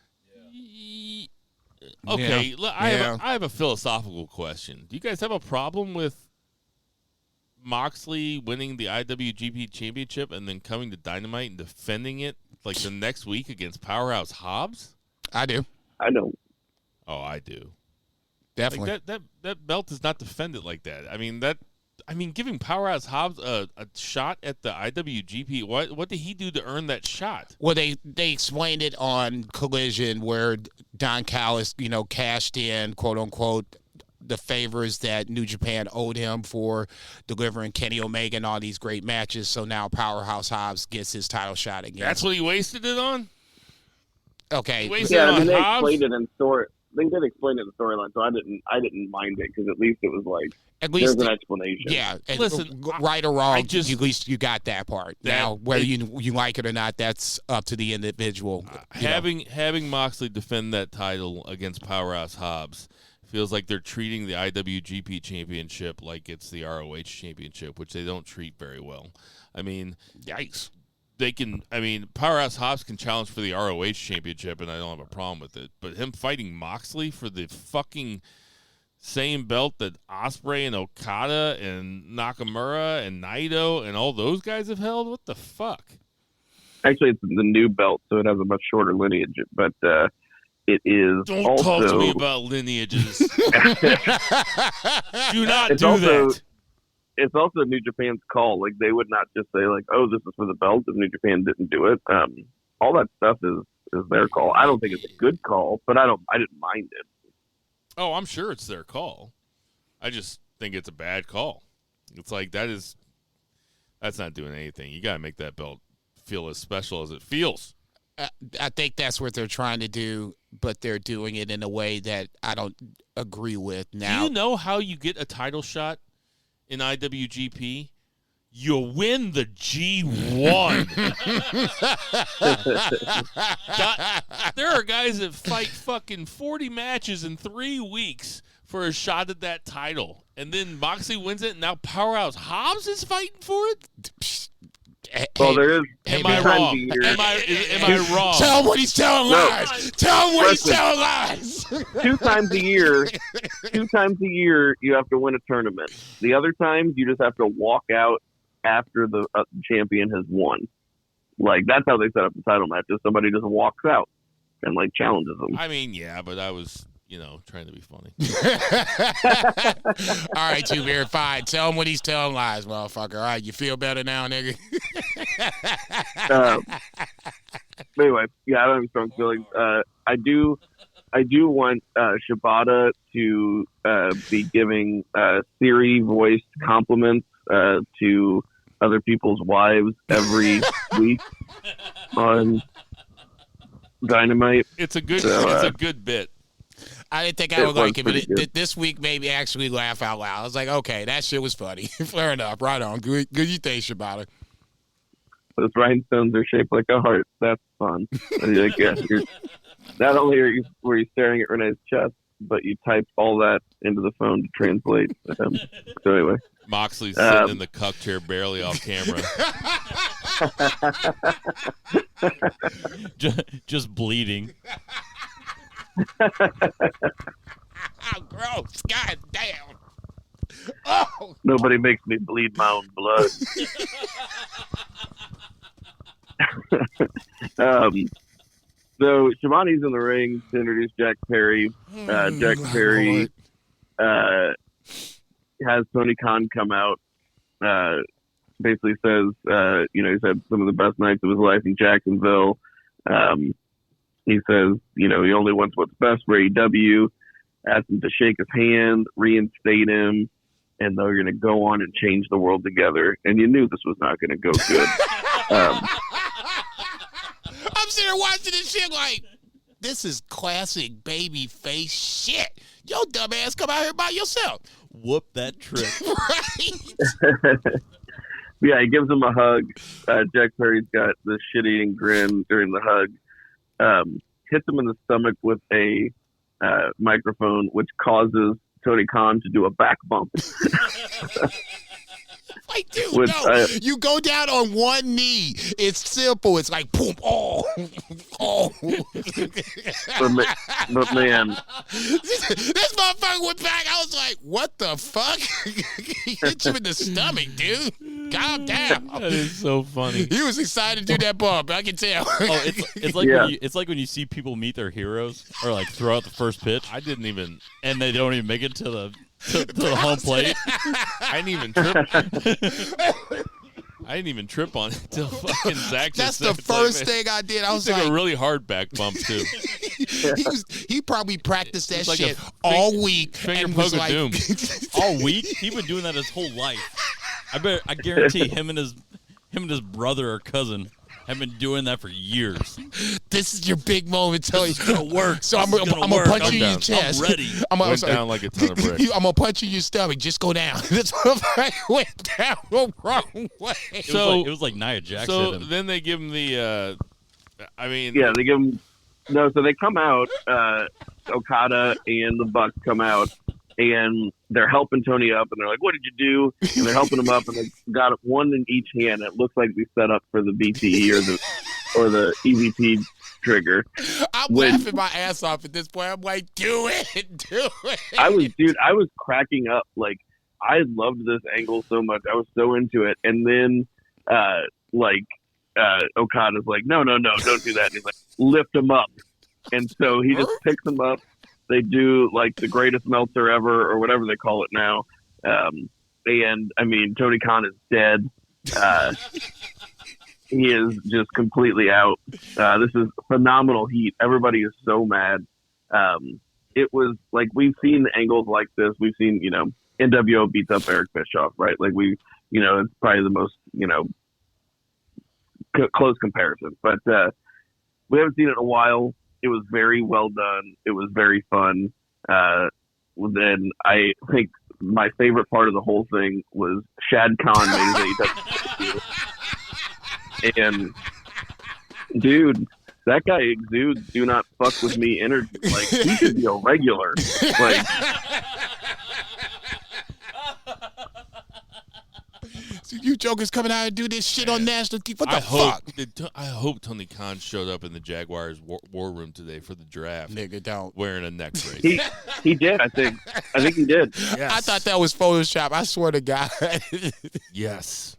okay, Yeah. look, I have a philosophical question. Do you guys have a problem with Moxley winning the IWGP Championship and then coming to Dynamite and defending it like the next week against Powerhouse Hobbs? I do. I don't. Oh, I do. Definitely. Like that belt is not defended like that. I mean, giving Powerhouse Hobbs a shot at the IWGP. What did he do to earn that shot? Well, they explained it on Collision, where Don Callis, cashed in, quote unquote, the favors that New Japan owed him for delivering Kenny Omega and all these great matches. So now Powerhouse Hobbs gets his title shot again. That's what he wasted it on? Okay. Yeah, I mean, they Hobbs? explained it in story. They did explain it in the storyline, so I didn't mind it, because at least it was like there's an explanation. Yeah. Listen, right or wrong, at least you got that part. Now, whether you like it or not, that's up to the individual. Having Moxley defend that title against Powerhouse Hobbs feels like they're treating the IWGP Championship like it's the ROH Championship, which they don't treat very well. I mean, yikes. Powerhouse Hobbs can challenge for the ROH Championship, and I don't have a problem with it. But him fighting Moxley for the fucking same belt that Ospreay and Okada and Nakamura and Naito and all those guys have held? What the fuck? Actually, it's the new belt, so it has a much shorter lineage, but it is Don't also... talk to me about lineages. Do not It's do also- that. It's also New Japan's call. Like, they would not just say, like, oh, this is for the belt if New Japan didn't do it. All that stuff is their call. I don't think it's a good call, but I didn't mind it. Oh, I'm sure it's their call. I just think it's a bad call. It's like that's not doing anything. You got to make that belt feel as special as it feels. I think that's what they're trying to do, but they're doing it in a way that I don't agree with now. Do you know how you get a title shot in IWGP? You win the G1. There are guys that fight fucking 40 matches in 3 weeks for a shot at that title. And then Moxley wins it, and now Powerhouse Hobbs is fighting for it? Well, there is... Am I wrong? Am I wrong? Tell him when he's telling No. lies. Tell him when he's Listen. telling lies. 2 times a year, you have to win a tournament. The other times, you just have to walk out after the champion has won. Like, that's how they set up the title matches. Somebody just walks out and, like, challenges them. I mean, yeah, but I was, trying to be funny. All right, Two-Beard, fine. Tell him when he's telling lies, motherfucker. All right, you feel better now, nigga? Anyway, yeah, I don't have strong feelings. I do want Shibata to be giving Siri-voiced compliments to other people's wives every week on Dynamite. It's a good bit. I didn't think I would was like it, but pretty good. this week made me actually laugh out loud. I was like, okay, that shit was funny. Fair enough. Right on. Good you think, Shibata. Those rhinestones are shaped like a heart. That's fun. Like, yeah, not only were you staring at Renee's chest, but you typed all that into the phone to translate. So anyway. Moxley's sitting in the cuck chair, barely off camera. just bleeding. Oh, gross. God damn. Oh. Nobody makes me bleed my own blood. So Shivani's in the ring to introduce Jack Perry. Jack Perry has Tony Khan come out. Basically says, he's had some of the best nights of his life in Jacksonville. He says, he only wants what's best for AEW. Asked him to shake his hand, reinstate him, and they're going to go on and change the world together. And you knew this was not going to go good. I'm sitting there watching this shit like, this is classic baby face shit. Yo, dumbass, come out here by yourself. Whoop that trick. Right? Yeah, he gives him a hug. Jack Perry's got the shit-eating grin during the hug. Hits him in the stomach with a microphone, which causes Tony Khan to do a back bump. Like, dude, you go down on one knee. It's simple. It's like, boom, oh. But man, this motherfucker went back. I was like, what the fuck? He hit you in the stomach, dude. Calm down. That is so funny. He was excited to do that bump. I can tell. It's like it's like when you see people meet their heroes or like throw out the first pitch. I didn't even, and they don't even make it to the home plate. I didn't even trip. I didn't even trip on it until fucking Zach That's just the said, first thing I did. I was took like, a really hard back bump too. he probably practiced that Like shit all week finger and poke was of like, doom. All week? He's been doing that his whole life. I guarantee him and his brother or cousin have been doing that for years. this is your big moment, Tony. This is gonna work. So This I'm is gonna gonna punch work. you in I'm your chest. I'm ready. Went down like a ton of bricks. I'm gonna punch you in your stomach. Just go down. This motherfucker went down the wrong way. It was like Nia Jax So hit him. then they give him the. they give him. No, so they come out. Okada and the Bucks come out, and they're helping Tony up, and they're like, "What did you do?" And they're helping him up, and they got one in each hand. It looks like they set up for the BTE or the EVP trigger. I'm laughing my ass off at this point. I'm like, do it. I was cracking up. Like, I loved this angle so much. I was so into it. And then, Okada's like, no, don't do that. And he's like, lift him up. And so he just picks him up. They do, like, the greatest Meltzer ever, or whatever they call it now. And, I mean, Tony Khan is dead. He is just completely out. This is phenomenal heat. Everybody is so mad. It was like, we've seen angles like this. We've seen, NWO beats up Eric Bischoff, right? Like it's probably the most, close comparison. But we haven't seen it in a while. It was very well done. It was very fun. Then I think my favorite part of the whole thing was Shad Khan made his AEW. And dude, that guy exudes "do not fuck with me" energy. Like, he should be a regular. Like, so you jokers coming out and do this shit on national TV. What the fuck? I hope Tony Khan showed up in the Jaguars war room today for the draft. Nigga, don't. Wearing a neck brace. he did. I think he did. Yes. I thought that was Photoshop. I swear to God. Yes.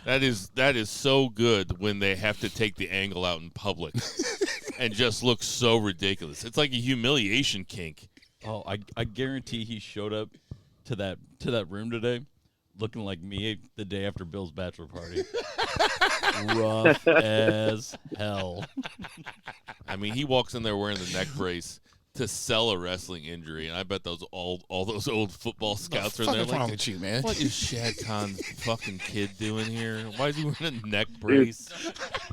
That is so good when they have to take the angle out in public and just look so ridiculous. It's like a humiliation kink. Oh, I guarantee he showed up to that room today looking like me the day after Bill's bachelor party. Rough as hell. I mean, he walks in there wearing the neck brace to sell a wrestling injury, and I bet all those old football scouts are there What's wrong like, with you, man? what is Shad Khan's fucking kid doing here? Why is he wearing a neck brace?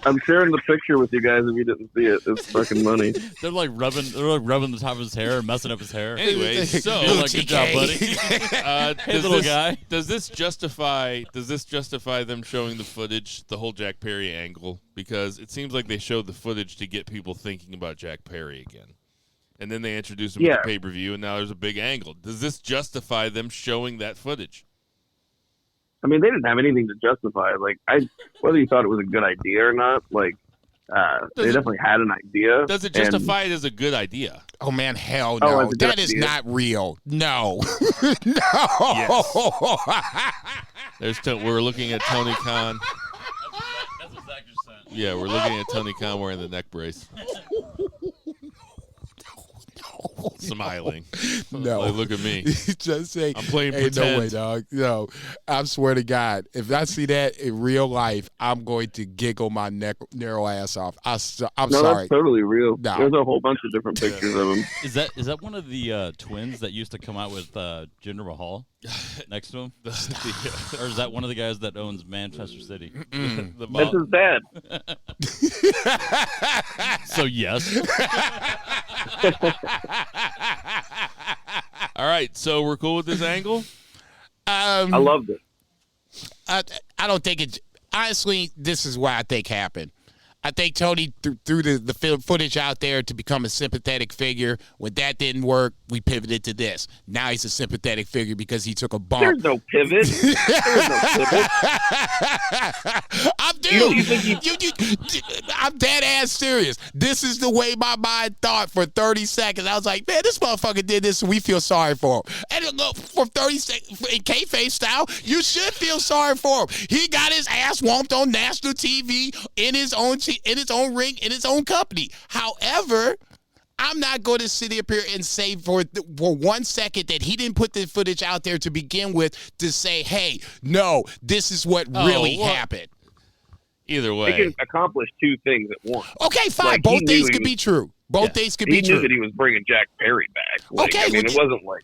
I'm sharing the picture with you guys if you didn't see it. It's fucking money. They're like rubbing the top of his hair and messing up his hair. Anyway, so You're like, good job, buddy. hey, little guy. Does this justify them showing the footage, the whole Jack Perry angle? Because it seems like they showed the footage to get people thinking about Jack Perry again. And then they introduce him to the pay-per-view, and now there's a big angle. Does this justify them showing that footage? I mean, they didn't have anything to justify. Like, whether you thought it was a good idea or not, like, They definitely had an idea. Does it justify it as a good idea? Oh man, hell Oh, no! it's a good That is idea. not real. No, no. We're looking at Tony Khan. That's what Zach just said. Yeah, we're looking at Tony Khan wearing the neck brace. Smiling. No. Like, look at me. Just say, I'm playing hey, no way, pretend. dog. No, I swear to God, if I see that in real life, I'm going to giggle my narrow ass off. I'm No, sorry. that's totally real. No. There's a whole bunch of different pictures of him. Is that one of the twins that used to come out with Jinder Mahal next to him? Or is that one of the guys that owns Manchester City? The That's mom- his dad. So yes. All right, so we're cool with this angle? I loved it. I don't think it. Honestly, this is what I think happened. I think Tony threw the footage out there to become a sympathetic figure. When that didn't work, we pivoted to this. Now he's a sympathetic figure because he took a bump. There's no pivot. There's no pivot. I'm dead ass serious. This is the way my mind thought for 30 seconds. I was like, man, this motherfucker did this, and we feel sorry for him. And for 30 seconds, in kayfabe style, you should feel sorry for him. He got his ass whomped on national TV in his own ring, in his own company. However, I'm not going to sit up here and say for 1 second that he didn't put the footage out there to begin with to say, hey, no, this is what really happened. Either They way. can accomplish two things at once. Okay, fine. Like, he Both knew things he could be true. Both things could He be knew true. that he was bringing Jack Perry back. Like, Okay, I mean, which- it wasn't like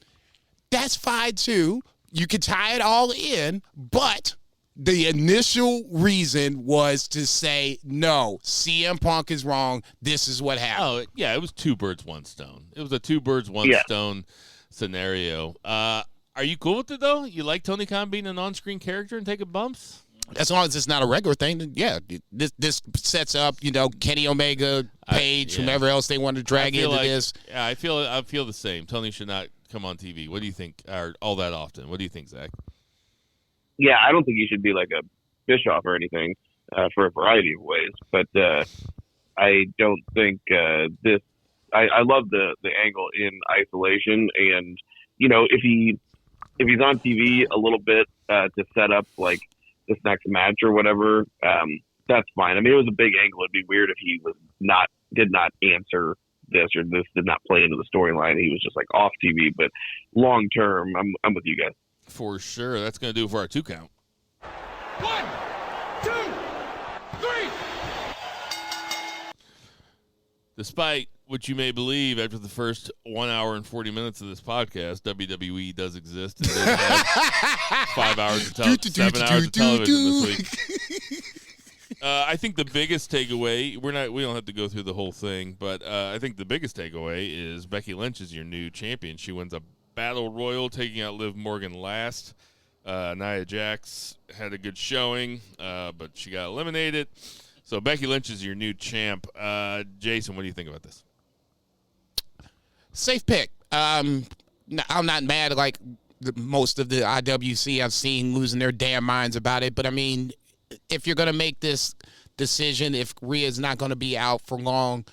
That's fine too. You could tie it all in, but the initial reason was to say, no, CM Punk is wrong. This is what happened. Oh, yeah, it was two birds, one stone. It was a two birds, one stone scenario. Are you cool with it, though? You like Tony Khan being an on-screen character and taking bumps? As long as it's not a regular thing, then yeah. This sets up, Kenny Omega, Paige, whomever else they want to drag into this. Yeah, I feel the same. Tony should not come on TV. What do you think? Or all that often? What do you think, Zach? yeah, I don't think he should be like a Bischoff or anything for a variety of ways. But I don't think this. I love the angle in isolation, and if he's on TV a little bit to set up like this next match or whatever, that's fine. I mean, it was a big angle. It'd be weird if he did not answer this or this did not play into the storyline. He was just like off TV. But long term, I'm with you guys. For sure. That's going to do it for our 2 count. 1, 2, 3. Despite what you may believe, after the first 1 hour and 40 minutes of this podcast, WWE does exist. And does have 5 hours of 7 hours of television this week. I think the biggest takeaway, we don't have to go through the whole thing, but I think the biggest takeaway is Becky Lynch is your new champion. She wins a Battle Royal, taking out Liv Morgan last. Nia Jax had a good showing, but she got eliminated. So Becky Lynch is your new champ. Jason, what do you think about this? Safe pick. I'm not mad like most of the IWC I've seen losing their damn minds about it, but I mean, if you're going to make this decision, if Rhea's not going to be out for long,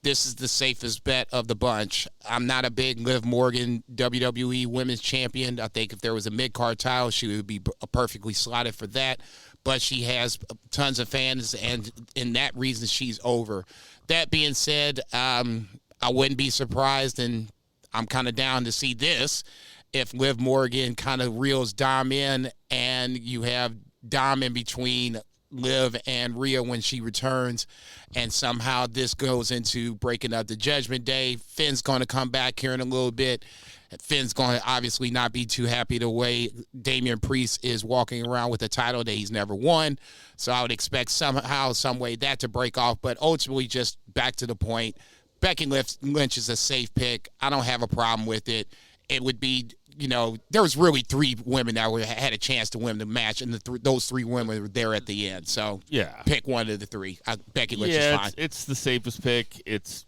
this is the safest bet of the bunch. I'm not a big Liv Morgan WWE Women's Champion. I think if there was a mid-card title, she would be perfectly slotted for that. But she has tons of fans, and in that reason, she's over. That being said, I wouldn't be surprised, and I'm kind of down to see this, if Liv Morgan kind of reels Dom in, and you have Dom in between Liv and Rhea when she returns, and somehow this goes into breaking up the Judgment Day. Finn's going to come back here in a little bit. Finn's going to obviously not be too happy the way Damian Priest is walking around with a title that he's never won. So I would expect somehow, some way that to break off. But ultimately, just back to the point, Becky Lynch is a safe pick. I don't have a problem with it. It would be, there was really 3 women that had a chance to win the match, and those 3 women were there at the end. So yeah, pick one of the 3. Becky Lynch is fine. It's the safest pick. It's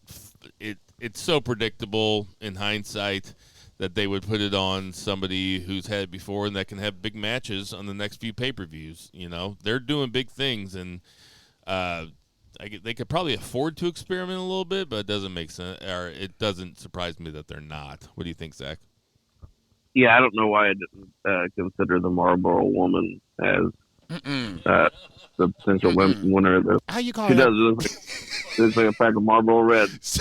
so predictable in hindsight that they would put it on somebody who's had it before and that can have big matches on the next few pay-per-views. They're doing big things, and I they could probably afford to experiment a little bit, but it doesn't make sense, or it doesn't surprise me that they're not. What do you think, Zach? Yeah, I don't know why I didn't consider the Marlboro Woman as the potential winner of this. How you call She that? does. It's like a pack of Marlboro Reds.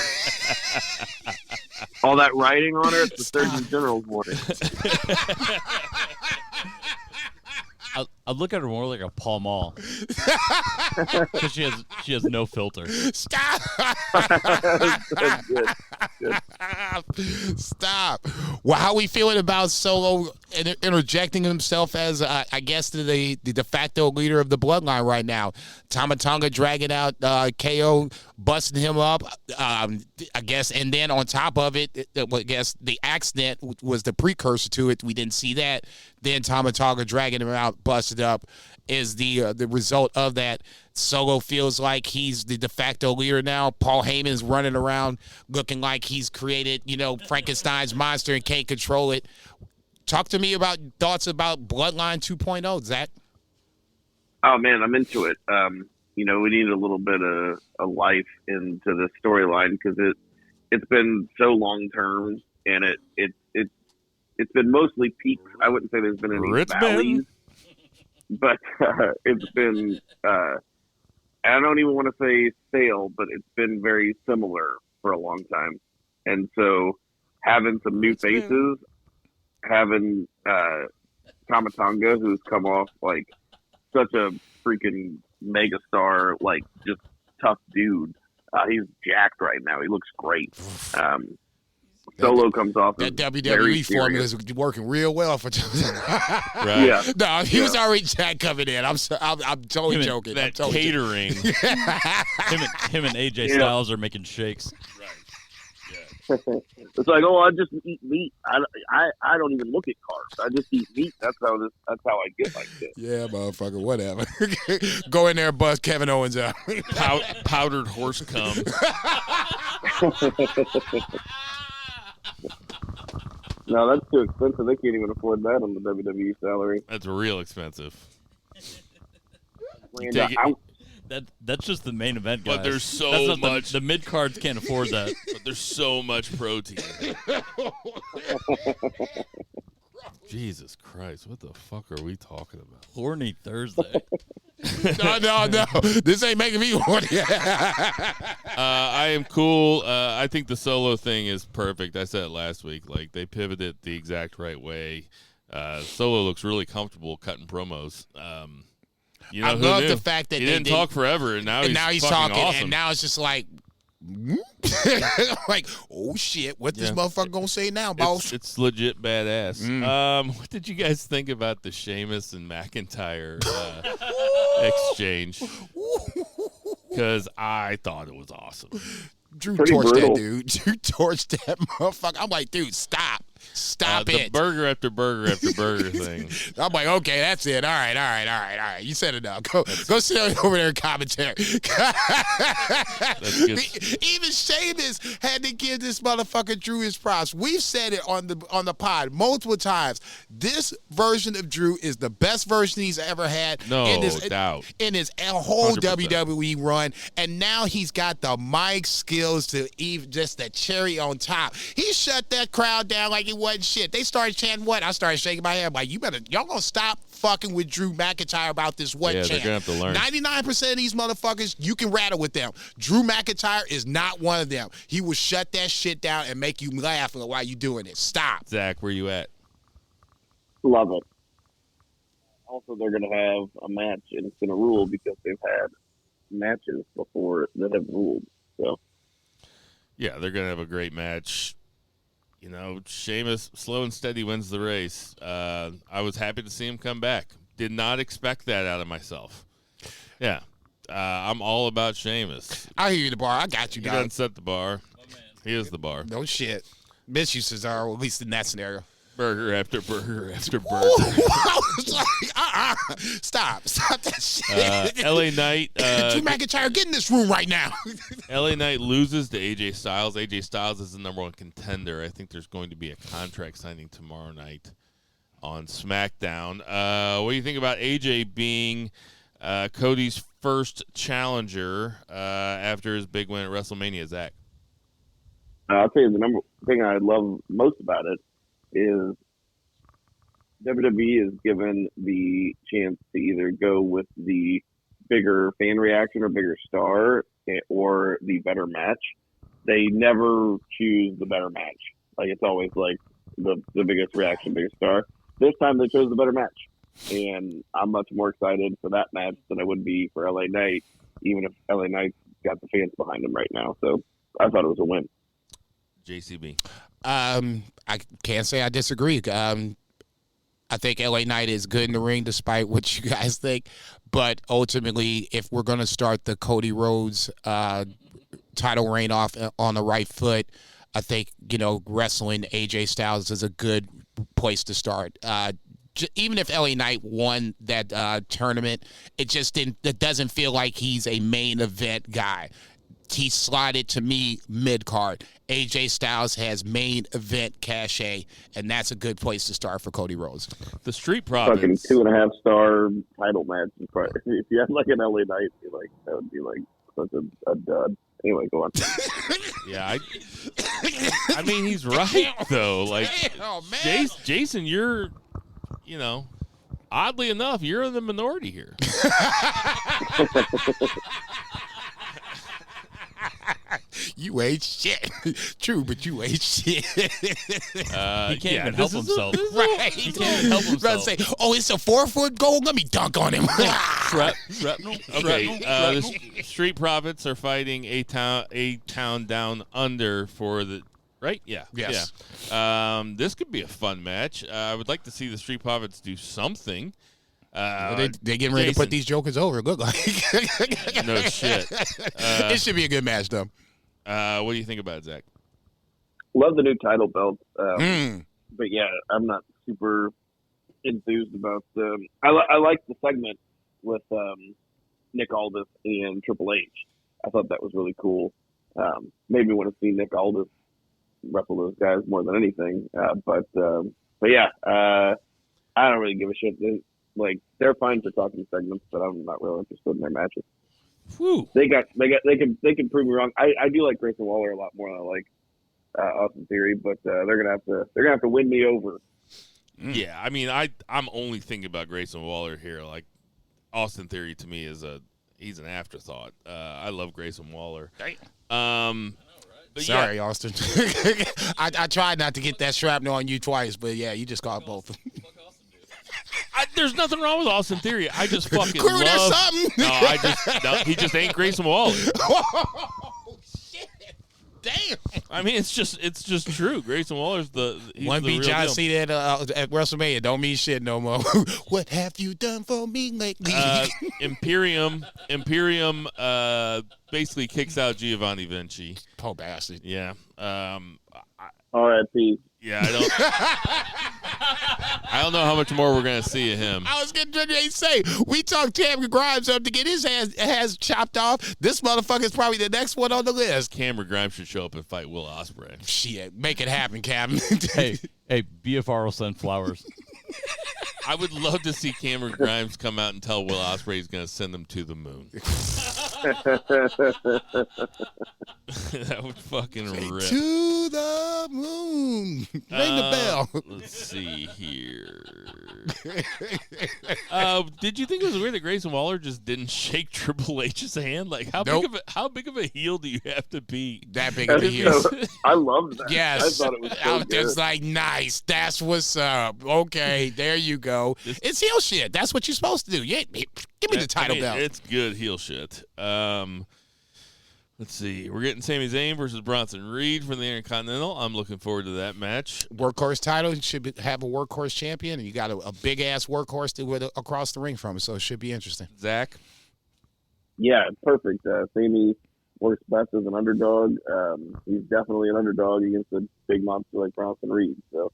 All that writing on her, it's the Surgeon General's morning. I'd look at her more like a Pall Mall because she has no filter. Stop! That's good. Stop. Well, how are we feeling about Solo interjecting himself as, I guess, the de facto leader of the Bloodline right now? Tama Tonga dragging out KO, busting him up, I guess, and then on top of it, I guess the accident was the precursor to it. We didn't see that. Then Tama Tonga dragging him out, busted up, is the result of that. Solo feels like he's the de facto leader now. Paul Heyman's running around looking like he's created, Frankenstein's monster and can't control it. Talk to me about thoughts about Bloodline 2.0, Zach. Oh man, I'm into it. We need a little bit of a life into this storyline because it's been so long term and it's been mostly peaks. I wouldn't say there's been any valleys, but it's been. I don't even want to say stale, but it's been very similar for a long time. And so having some new faces, having Tama Tonga, who's come off like such a freaking megastar, like just tough dude. He's jacked right now. He looks great. Solo comes off that WWE formula is working real well for. Right. Yeah. No, he was already jacked coming in. I'm totally joking. That catering. Him and AJ Styles are making shakes. It's like, I just eat meat. I don't even look at carbs. I just eat meat. That's how I get like this. Yeah, motherfucker, whatever. Go in there and bust Kevin Owens out. Powdered horse cum. No, that's too expensive. They can't even afford that on the WWE salary. That's real expensive. That's just the main event, guys. But there's so much. The mid cards can't afford that. But there's so much protein. Jesus Christ, what the fuck are we talking about? Horny Thursday. No. This ain't making me horny. I am cool. I think the Solo thing is perfect. I said it last week. Like, they pivoted the exact right way. Solo looks really comfortable cutting promos. I love the fact that he didn't talk forever, and now he's talking, awesome. and now it's just like, like, oh shit, what this motherfucker gonna say now, boss? It's legit badass. What did you guys think about the Sheamus and McIntyre exchange? Because I thought it was awesome. Drew Pretty torched brutal. that dude. Drew torched that motherfucker. I'm like, dude, stop The it. burger after burger after burger thing. I'm like, okay, that's it. All right. You said it now. Go sit over there and commentary. That's good. Even Sheamus had to give this motherfucker Drew his props. We've said it on the pod multiple times. This version of Drew is the best version he's ever had. No doubt. In his whole 100%. WWE run, and now he's got the mic skills to even just the cherry on top. He shut that crowd down like it wasn't shit. They started chanting what? I started shaking my head like, y'all gonna stop fucking with Drew McIntyre about this what chant. They're gonna have to learn. 99% of these motherfuckers, you can rattle with them. Drew McIntyre is not one of them. He will shut that shit down and make you laugh while you doing it. Stop. Zach, where you at? Love it. Also, they're going to have a match, and it's going to rule because they've had matches before that have ruled. So, Yeah, they're going to have a great match. Sheamus, slow and steady, wins the race. I was happy to see him come back. Did not expect that out of myself. Yeah. I'm all about Sheamus. I hear you, the bar. I got you, He dog. doesn't set the bar. He is the bar. No shit. Miss you, Cesaro, at least in that scenario. Burger after burger after burger. I was like, Stop that shit. LA Knight. Drew McIntyre, get in this room right now. LA Knight loses to AJ Styles. AJ Styles is the number one contender. I think there's going to be a contract signing tomorrow night on SmackDown. What do you think about AJ being Cody's first challenger after his big win at WrestleMania, Zach? I'll tell you the number thing I love most about it is WWE is given the chance to either go with the bigger fan reaction or bigger star or the better match. They never choose the better match. Like, it's always like the biggest reaction, biggest star. This time they chose the better match. And I'm much more excited for that match than I would be for LA Knight, even if LA Knight's got the fans behind him right now. So I thought it was a win. JCB. I can't say I disagree. I think LA Knight is good in the ring, despite what you guys think. But ultimately, if we're going to start the Cody Rhodes title reign off on the right foot, I think, wrestling AJ Styles is a good place to start. Even if LA Knight won that tournament, it doesn't feel like he's a main event guy. He slotted to me mid-card. AJ Styles has main event cachet, and that's a good place to start for Cody Rhodes. The Street Fucking Profits. 2.5-star title match. If you had like an LA Knight, that would be like such a dud. Anyway, go on. Yeah, I mean, he's right, though. Like, Oh, man. Jason, you're, oddly enough, you're in the minority here. You ain't shit. True, but you ain't shit. He can't even help himself. Right. He can't even help himself. Say, oh, it's a 4-foot goal? Let me dunk on him. Okay, the Street Profits are fighting a town down under for the right. Yeah. Yes. Yeah. This could be a fun match. I would like to see the Street Profits do something. They're getting ready to put these jokers over. It look like. No shit. It should be a good match, though. What do you think about it, Zach? Love the new title belt. But yeah, I'm not super enthused about I like the segment with Nick Aldis and Triple H. I thought that was really cool. Made me want to see Nick Aldis wrestle those guys more than anything. But yeah, I don't really give a shit. They're fine for talking segments, but I'm not really interested in their matches. Whew. They can prove me wrong. I do like Grayson Waller a lot more than I like Austin Theory, but they're gonna have to win me over. Yeah, I mean, I'm only thinking about Grayson Waller here. Like, Austin Theory to me he's an afterthought. I love Grayson Waller. But Sorry, Austin. I tried not to get that shrapnel on you twice, but yeah, you just got both. There's nothing wrong with Austin Theory. I just fucking Crew, love. there's something. No, he just ain't Grayson Waller. Oh, shit. Damn. I mean, it's just true. Grayson Waller's he's One the beat real John deal. Cena at WrestleMania. Don't mean shit no more. What have you done for me lately? Imperium basically kicks out Giovanni Vinci. Poor bastard. Yeah. R.I.P. Yeah, I don't know how much more we're gonna see of him. I was getting ready to say, we talked Cameron Grimes up to get his hands chopped off. This motherfucker's probably the next one on the list. Cameron Grimes should show up and fight Will Ospreay. Shit, make it happen, Cam. Hey, BFR will send flowers. I would love to see Cameron Grimes come out and tell Will Ospreay he's going to send them to the moon. That would fucking rip. To the moon. Ring the bell. Let's see here. Did you think it was weird that Grayson Waller just didn't shake Triple H's hand? Like, how big of a heel do you have to be? That big of a heel. I loved that. Yes. I thought it was so I was just good. like, nice. That's what's up. Okay, there you go. It's heel shit. That's what you're supposed to do. Yeah, give me the title belt. It's good heel shit. Let's see. We're getting Sami Zayn versus Bronson Reed for the Intercontinental. I'm looking forward to that match. Workhorse title, you should have a workhorse champion, and you got a big-ass workhorse across the ring from it, so it should be interesting. Zach? Yeah, perfect. Sami works best as an underdog. He's definitely an underdog against a big monster like Bronson Reed, so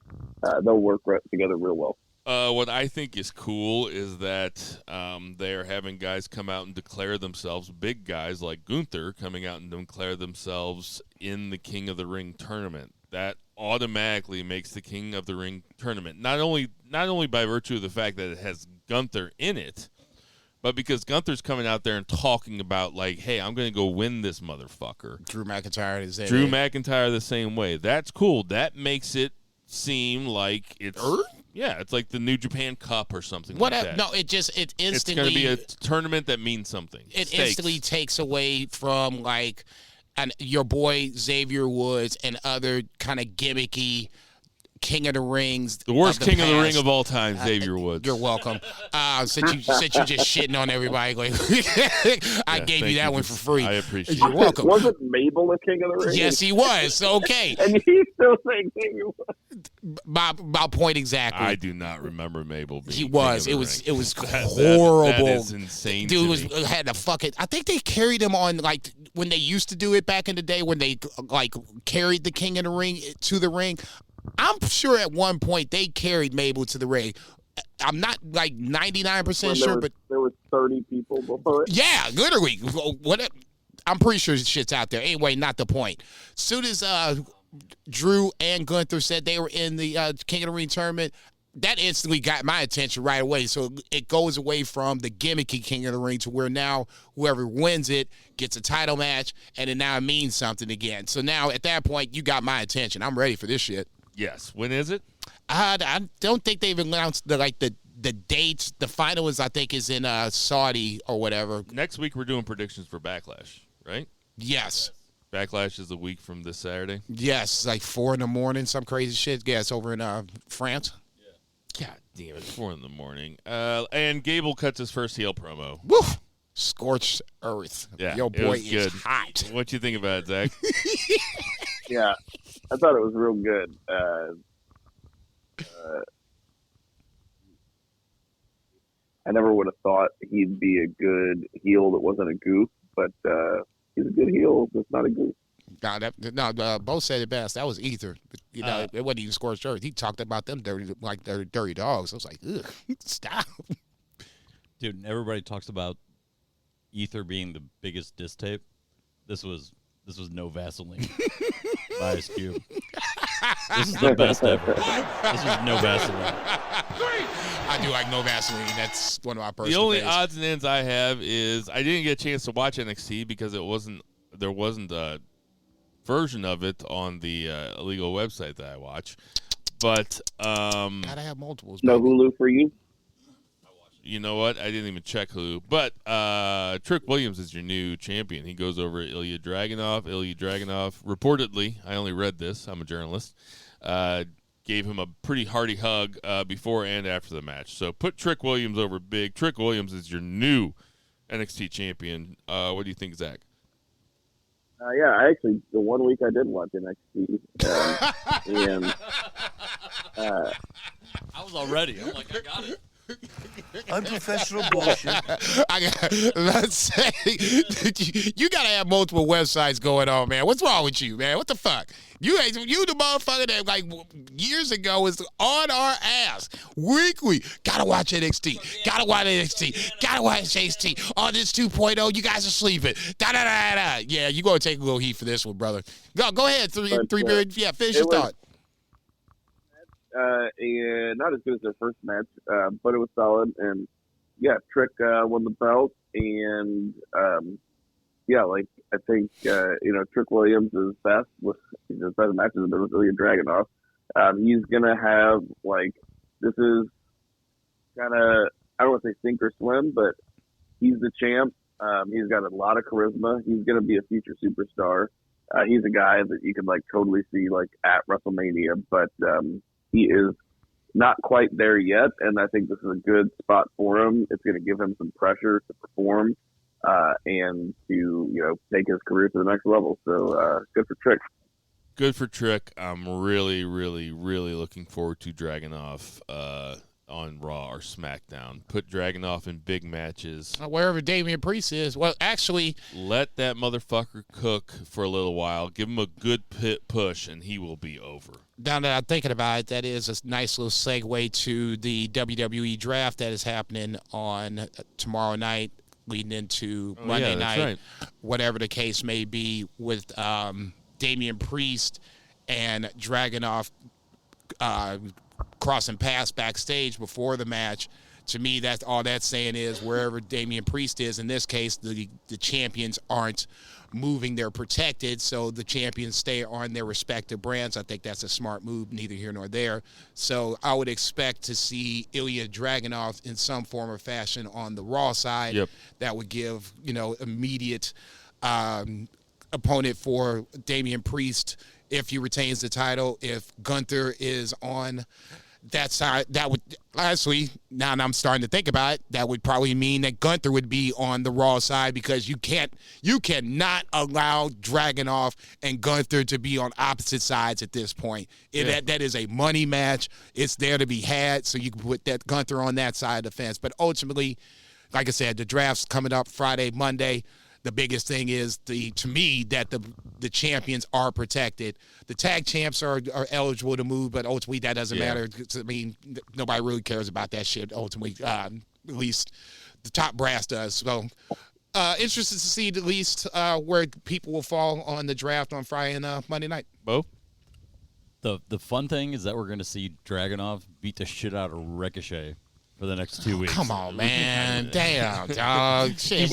they'll work together real well. What I think is cool is that they're having guys come out and declare themselves, big guys like Gunther coming out and declare themselves in the King of the Ring tournament. That automatically makes the King of the Ring tournament, not only by virtue of the fact that it has Gunther in it, but because Gunther's coming out there and talking about, like, hey, I'm going to go win this motherfucker. Drew McIntyre is there. Drew McIntyre the same way. That's cool. That makes it seem like it's it's like the New Japan Cup or something like that. No, it instantly. It's going to be a tournament that means something. It Stakes. instantly takes away from like, your boy Xavier Woods and other kind of gimmicky King of the Rings. The worst King of the past. Ring of all time, Xavier Woods. You're welcome. Since you just shitting on everybody, like, I gave you that one for free. I appreciate it. You're welcome. Wasn't Mabel a King of the Ring? Yes, he was. Okay. And he's still saying Xavier Woods. My point exactly. I do not remember Mabel being He King was. of the It was Ring. horrible. That is insane. Dude to me. had to fucking. I think they carried him on, like, when they used to do it back in the day when they like carried the King of the Ring to the ring. I'm sure at one point they carried Mabel to the ring. I'm not like 99% sure, but there was 30 people before it. yeah, literally. What? I'm pretty sure shit's out there. Anyway, not the point. Soon as Drew and Gunther said they were in the King of the Ring tournament, that instantly got my attention right away. So it goes away from the gimmicky King of the Ring to where now whoever wins it gets a title match, and it now means something again. So now at that point, you got my attention. I'm ready for this shit. Yes. When is it? I don't think they've announced the dates. The final is, I think, is in Saudi or whatever. Next week we're doing predictions for Backlash, right? Yes. Backlash is a week from this Saturday. Yes, like 4 a.m, some crazy shit. Yeah, it's over in France. God damn it, 4 a.m. And Gable cuts his first heel promo. Woof! Scorched earth. Yeah, Your it boy was is good. hot. What you think about it, Zach? Yeah, I thought it was real good. I never would have thought he'd be a good heel that wasn't a goof, but he's a good heel that's not a goof. Both said it best. That was Ether. You know, it wasn't even Scorched earth. He talked about them dirty dogs. I was like, ugh, stop. Dude, everybody talks about Ether being the biggest diss tape. This was no Vaseline by Ice Cube. This is the best ever. This is no Vaseline. I do like No Vaseline. That's one of my personal The only favorites. odds and ends I have is I didn't get a chance to watch NXT because there wasn't a version of it on the illegal website that I watch. But gotta have multiples. No baby. Hulu for you? you know what? I didn't even check who. But Trick Williams is your new champion. He goes over Ilya Dragunov. Ilya Dragunov, reportedly, I only read this. I'm a journalist. Gave him a pretty hearty hug before and after the match. So put Trick Williams over big. Trick Williams is your new NXT champion. What do you think, Zach? Yeah, I actually, the 1 week I did watch NXT, and I was all ready. I'm like, I got it. Unprofessional bullshit. Let's say you gotta have multiple websites going on, man. What's wrong with you, man? What the fuck? You the motherfucker that like years ago was on our ass weekly. Gotta watch NXT. Gotta watch NXT. Gotta watch NXT. On this 2.0, you guys are sleeping. Da da da da. Yeah, you gonna take a little heat for this one, brother. Go ahead. Three period. Yeah, finish your thought. And not as good as their first match, but it was solid. And yeah, Trick won the belt, and yeah, like I think Trick Williams is best with his best matches have been with Ilya Dragunov. He's gonna have like this is kind of I don't want to say sink or swim, but he's the champ. He's got a lot of charisma. He's gonna be a future superstar. He's a guy that you could like totally see like at WrestleMania, but he is not quite there yet, and I think this is a good spot for him. It's going to give him some pressure to perform and to take his career to the next level. So good for Trick. Good for Trick. I'm really, really, really looking forward to Dragunov on Raw or SmackDown. Put Dragunov in big matches. Wherever Damian Priest is. Well, actually, let that motherfucker cook for a little while. Give him a good push, and he will be over. Now that I'm thinking about it, that is a nice little segue to the WWE draft that is happening on tomorrow night, leading into Monday night, right. Whatever the case may be, with Damian Priest and Dragunov crossing paths backstage before the match. To me, that's all that's saying is wherever Damian Priest is, in this case, the champions aren't moving. They're protected, so the champions stay on their respective brands. I think that's a smart move, neither here nor there. So I would expect to see Ilya Dragunov in some form or fashion on the Raw side. Yep. That would give, immediate opponent for Damian Priest if he retains the title. If Gunther is on that side, that would honestly, now I'm starting to think about it, that would probably mean that Gunther would be on the Raw side, because you cannot allow Dragunov and Gunther to be on opposite sides at this point. That is a money match. It's there to be had, so you can put that Gunther on that side of the fence. But ultimately, like I said, the draft's coming up Friday, Monday. The biggest thing is to me that the champions are protected. The tag champs are eligible to move, but ultimately that doesn't matter. I mean, nobody really cares about that shit. Ultimately, at least the top brass does. So, interested to see at least where people will fall on the draft on Friday and Monday night. Bo? The fun thing is that we're going to see Dragunov beat the shit out of Ricochet for the next 2 weeks. Come on, man. Damn, dog. Shit.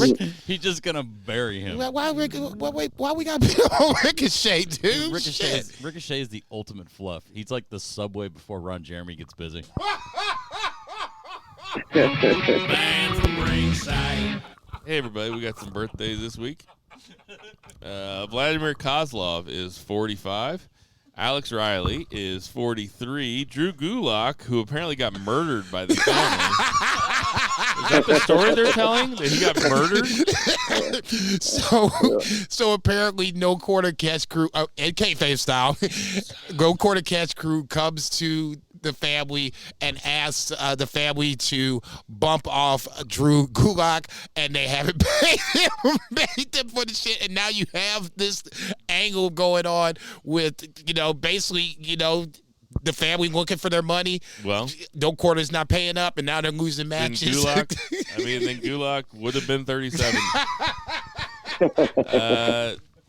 He's just going to bury him. Why we got to be on Ricochet, dude? Ricochet is the ultimate fluff. He's like the Subway before Ron Jeremy gets busy. Man from Ringside. Hey, everybody. We got some birthdays this week. Vladimir Kozlov is 45. Alex Riley is 43. Drew Gulak, who apparently got murdered by the family. Is that the story they're telling? That he got murdered? So apparently no quarter catch crew, in kayfabe style, no quarter catch crew comes to the family and asks the family to bump off Drew Gulak, and they haven't paid them for the shit. And now you have this angle going on with, basically, the family looking for their money. Well, no quarter's not paying up, and now they're losing matches. Then Gulak would have been 37.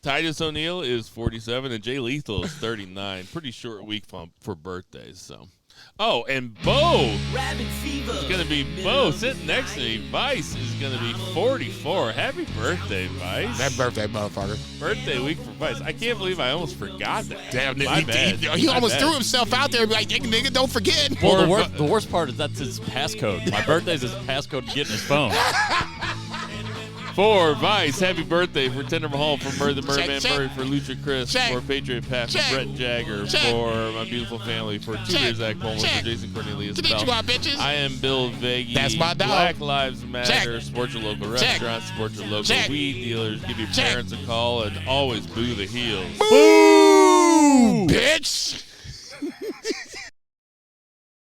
Titus O'Neil is 47, and Jay Lethal is 39. Pretty short week for birthdays, so. Oh, and Bo is going to be Bo sitting next to me. Vice is going to be 44. Happy birthday, Vice. Happy birthday, motherfucker. Birthday week for Vice. I can't believe I almost forgot that. Damn, My bad. He almost threw himself out there like, nigga, don't forget. Well, the worst part is that's his passcode. My birthday's his passcode to get in his phone. For Vice, happy birthday for Tender Mahal, for Murray the Merman Murray, for Lucha Chris, for Patriot Pat, for Brett Jagger, for my beautiful family, for Tudor Zach Bowman, for Jason Cornelius Bell. I am Bill Veggie. That's my dog. Black Lives Matter. Support your local restaurants. Support your local weed dealers. Give your parents a call and always boo the heels. Boo, bitch.